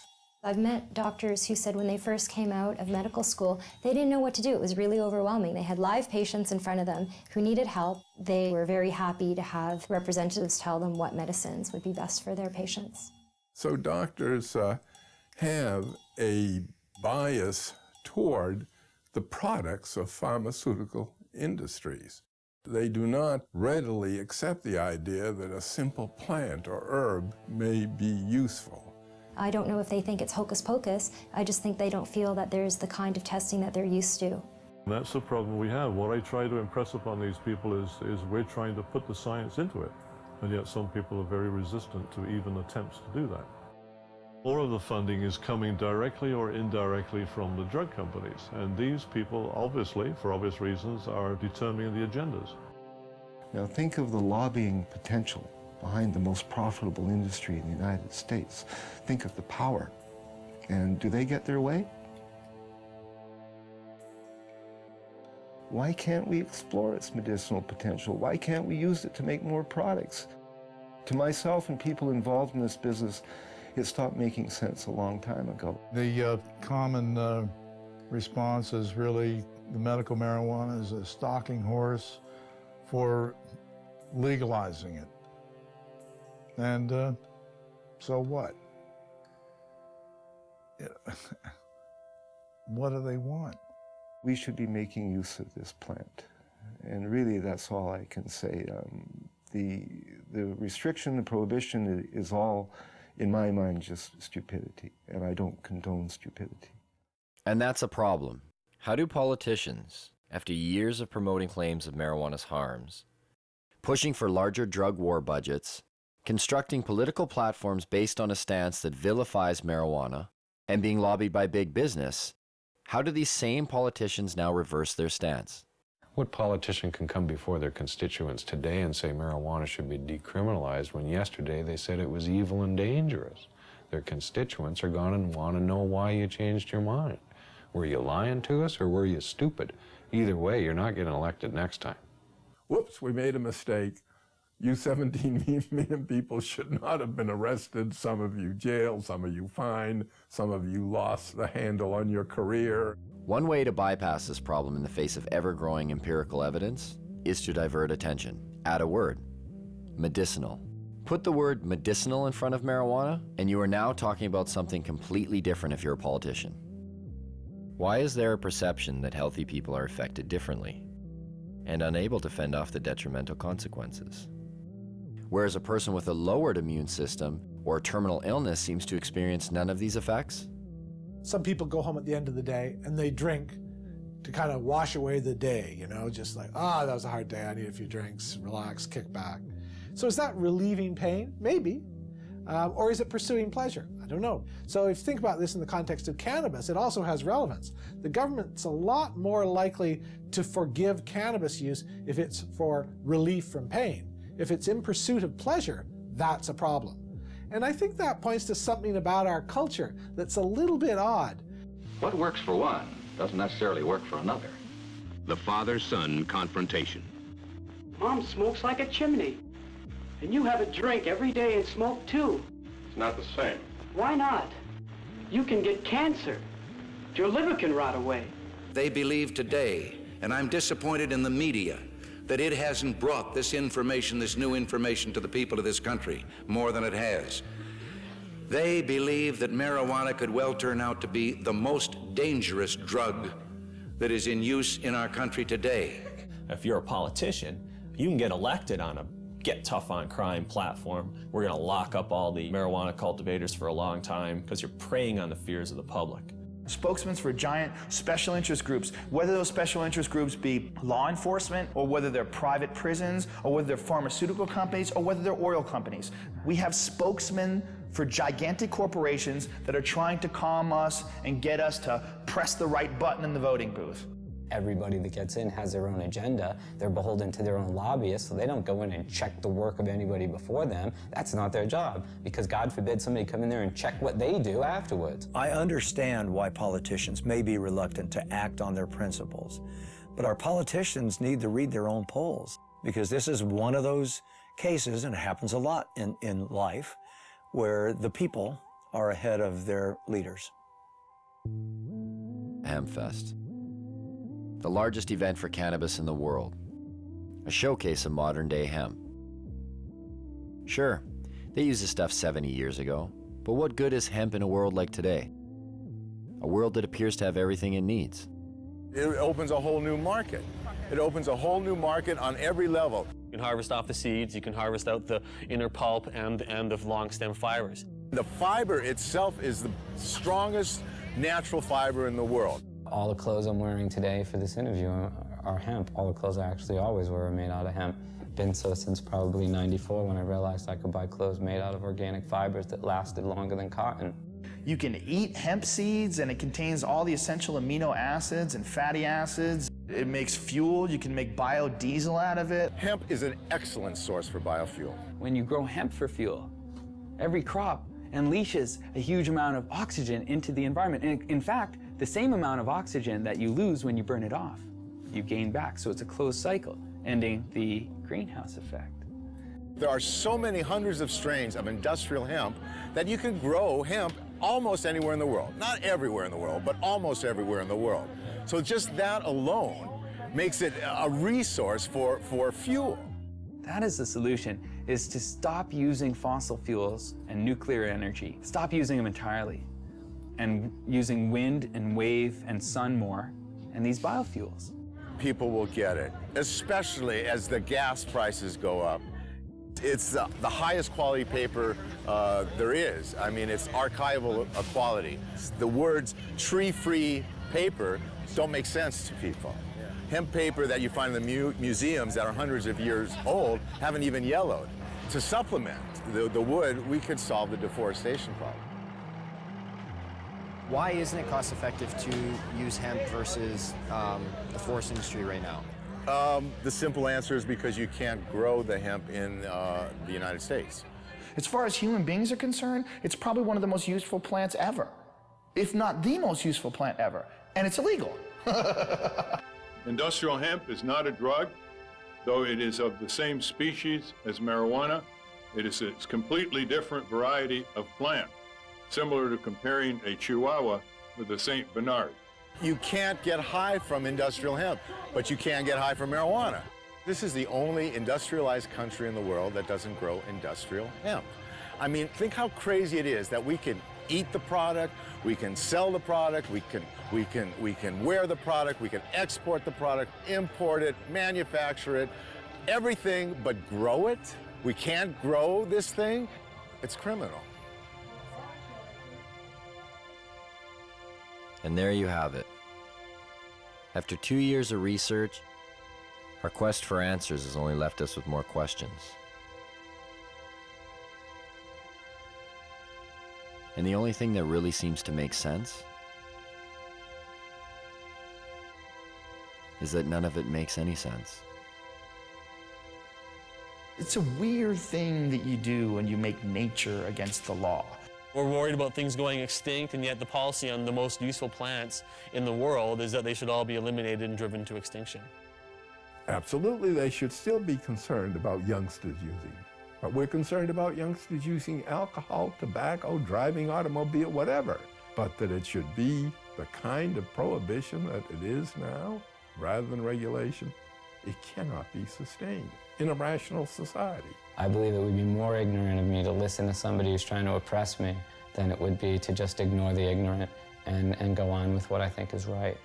I've met doctors who said when they first came out of medical school, they didn't know what to do. It was really overwhelming. They had live patients in front of them who needed help. They were very happy to have representatives tell them what medicines would be best for their patients. So doctors have a bias toward the products of pharmaceutical industries. They do not readily accept the idea that a simple plant or herb may be useful. I don't know if they think it's hocus pocus. I just think they don't feel that there's the kind of testing that they're used to. That's the problem we have. What I try to impress upon these people is we're trying to put the science into it, and yet some people are very resistant to even attempts to do that. More of the funding is coming directly or indirectly from the drug companies, and these people, obviously, for obvious reasons, are determining the agendas. Now think of the lobbying potential behind the most profitable industry in the United States. Think of the power. And do they get their way? Why can't we explore its medicinal potential? Why can't we use it to make more products? To myself and people involved in this business, it stopped making sense a long time ago. The common response is really the medical marijuana is a stalking horse for legalizing it. And so what? What do they want? We should be making use of this plant. And really, that's all I can say. The restriction, the prohibition is all, in my mind, just stupidity. And I don't condone stupidity. And that's a problem. How do politicians, after years of promoting claims of marijuana's harms, pushing for larger drug war budgets, constructing political platforms based on a stance that vilifies marijuana, and being lobbied by big business, how do these same politicians now reverse their stance? What politician can come before their constituents today and say marijuana should be decriminalized when yesterday they said it was evil and dangerous? Their constituents are going to want to know why you changed your mind. Were you lying to us or were you stupid? Either way, you're not getting elected next time. Whoops, we made a mistake. You 17 million people should not have been arrested. Some of you jailed, some of you fined, some of you lost the handle on your career. One way to bypass this problem in the face of ever-growing empirical evidence is to divert attention. Add a word: medicinal. Put the word medicinal in front of marijuana, and you are now talking about something completely different if you're a politician. Why is there a perception that healthy people are affected differently and unable to fend off the detrimental consequences, whereas a person with a lowered immune system or terminal illness seems to experience none of these effects? Some people go home at the end of the day and they drink to kind of wash away the day, you know, just like, that was a hard day, I need a few drinks, relax, kick back. So is that relieving pain? Maybe. Or is it pursuing pleasure? I don't know. So if you think about this in the context of cannabis, it also has relevance. The government's a lot more likely to forgive cannabis use if it's for relief from pain. If it's in pursuit of pleasure, that's a problem. And I think that points to something about our culture that's a little bit odd. What works for one doesn't necessarily work for another. The father-son confrontation. Mom smokes like a chimney. And you have a drink every day and smoke too. It's not the same. Why not? You can get cancer. Your liver can rot away. They believe today, and I'm disappointed in the media, that it hasn't brought this information, this new information to the people of this country more than it has. They believe that marijuana could well turn out to be the most dangerous drug that is in use in our country today. If you're a politician, you can get elected on a get tough on crime platform. We're gonna lock up all the marijuana cultivators for a long time because you're preying on the fears of the public. Spokesmen for giant special interest groups, whether those special interest groups be law enforcement, or whether they're private prisons, or whether they're pharmaceutical companies, or whether they're oil companies. We have spokesmen for gigantic corporations that are trying to calm us and get us to press the right button in the voting booth. Everybody that gets in has their own agenda. They're beholden to their own lobbyists, so they don't go in and check the work of anybody before them. That's not their job, because God forbid somebody come in there and check what they do afterwards. I understand why politicians may be reluctant to act on their principles, but our politicians need to read their own polls, because this is one of those cases, and it happens a lot in life, where the people are ahead of their leaders. Hempfest, the largest event for cannabis in the world, a showcase of modern-day hemp. Sure, they used this stuff 70 years ago, but what good is hemp in a world like today? A world that appears to have everything it needs. It opens a whole new market. It opens a whole new market on every level. You can harvest off the seeds, you can harvest out the inner pulp and the long stem fibers. The fiber itself is the strongest natural fiber in the world. All the clothes I'm wearing today for this interview are hemp. All the clothes I actually always wear are made out of hemp. Been so since probably '94, when I realized I could buy clothes made out of organic fibers that lasted longer than cotton. You can eat hemp seeds, and it contains all the essential amino acids and fatty acids. It makes fuel. You can make biodiesel out of it. Hemp is an excellent source for biofuel. When you grow hemp for fuel, every crop unleashes a huge amount of oxygen into the environment. And in fact, the same amount of oxygen that you lose when you burn it off, you gain back. So it's a closed cycle, ending the greenhouse effect. There are so many hundreds of strains of industrial hemp that you can grow hemp almost anywhere in the world. Not everywhere in the world, but almost everywhere in the world. So just that alone makes it a resource for fuel. That is the solution, is to stop using fossil fuels and nuclear energy. Stop using them entirely, and using wind and wave and sun more, and these biofuels. People will get it, especially as the gas prices go up. It's the highest quality paper there is. I mean, it's archival quality. The words tree-free paper don't make sense to people. Hemp paper that you find in the museums that are hundreds of years old haven't even yellowed. To supplement the wood, we could solve the deforestation problem. Why isn't it cost effective to use hemp versus the forest industry right now? The simple answer is because you can't grow the hemp in the United States. As far as human beings are concerned, it's probably one of the most useful plants ever, if not the most useful plant ever, and it's illegal. Industrial hemp is not a drug, though it is of the same species as marijuana. It is a completely different variety of plant, similar to comparing a Chihuahua with a St. Bernard. You can't get high from industrial hemp, but you can get high from marijuana. This is the only industrialized country in the world that doesn't grow industrial hemp. I mean, think how crazy it is that we can eat the product, we can sell the product, we can wear the product, we can export the product, import it, manufacture it, everything but grow it. We can't grow this thing. It's criminal. And there you have it. After 2 years of research, our quest for answers has only left us with more questions. And the only thing that really seems to make sense is that none of it makes any sense. It's a weird thing that you do when you make nature against the law. We're worried about things going extinct, and yet the policy on the most useful plants in the world is that they should all be eliminated and driven to extinction. Absolutely, they should still be concerned about youngsters using it. But we're concerned about youngsters using alcohol, tobacco, driving automobile, whatever. But that it should be the kind of prohibition that it is now, rather than regulation, it cannot be sustained in a rational society. I believe it would be more ignorant of me to listen to somebody who's trying to oppress me than it would be to just ignore the ignorant and go on with what I think is right.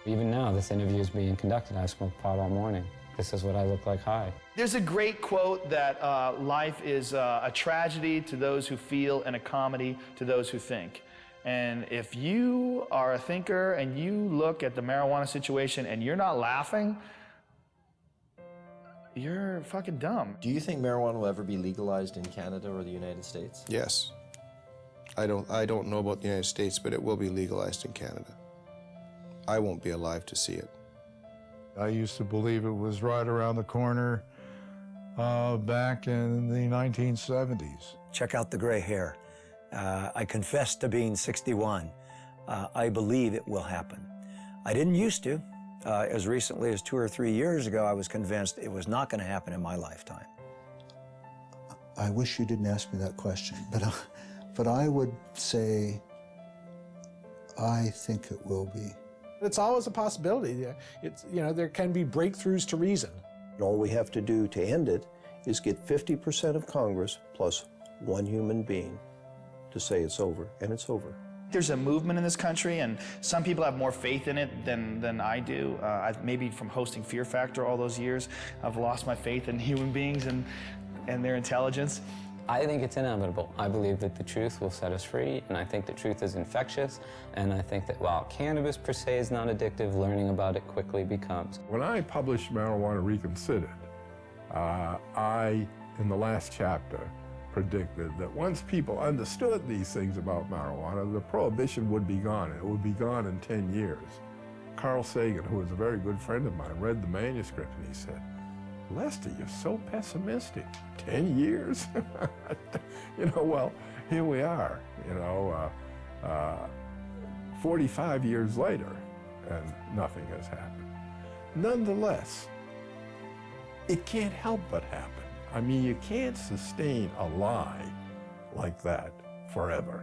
Even now, this interview is being conducted. I've smoked pot all morning. This is what I look like high. There's a great quote that life is a tragedy to those who feel and a comedy to those who think. And if you are a thinker and you look at the marijuana situation and you're not laughing, you're fucking dumb. Do you think marijuana will ever be legalized in Canada or the United States? Yes. I don't know about the United States, but it will be legalized in Canada. I won't be alive to see it. I used to believe it was right around the corner back in the 1970s. Check out the gray hair. I confess to being 61. I believe it will happen. I didn't used to. As recently as 2 or 3 years ago, I was convinced it was not going to happen in my lifetime. I wish you didn't ask me that question, but I would say I think it will be. It's always a possibility. It's, you know, there can be breakthroughs to reason. All we have to do to end it is get 50% of Congress plus one human being to say it's over, and it's over. There's a movement in this country, and some people have more faith in it than I do. Maybe from hosting Fear Factor all those years, I've lost my faith in human beings and their intelligence. I think it's inevitable. I believe that the truth will set us free, and I think the truth is infectious, and I think that while cannabis per se is not addictive, learning about it quickly becomes. When I published Marijuana Reconsidered, I, in the last chapter, predicted that once people understood these things about marijuana, the prohibition would be gone. It would be gone in 10 years. Carl Sagan, who was a very good friend of mine, read the manuscript and he said, "Lester, you're so pessimistic. 10 years?" You know, well, here we are, 45 years later, and nothing has happened. Nonetheless, it can't help but happen. I mean, you can't sustain a lie like that forever.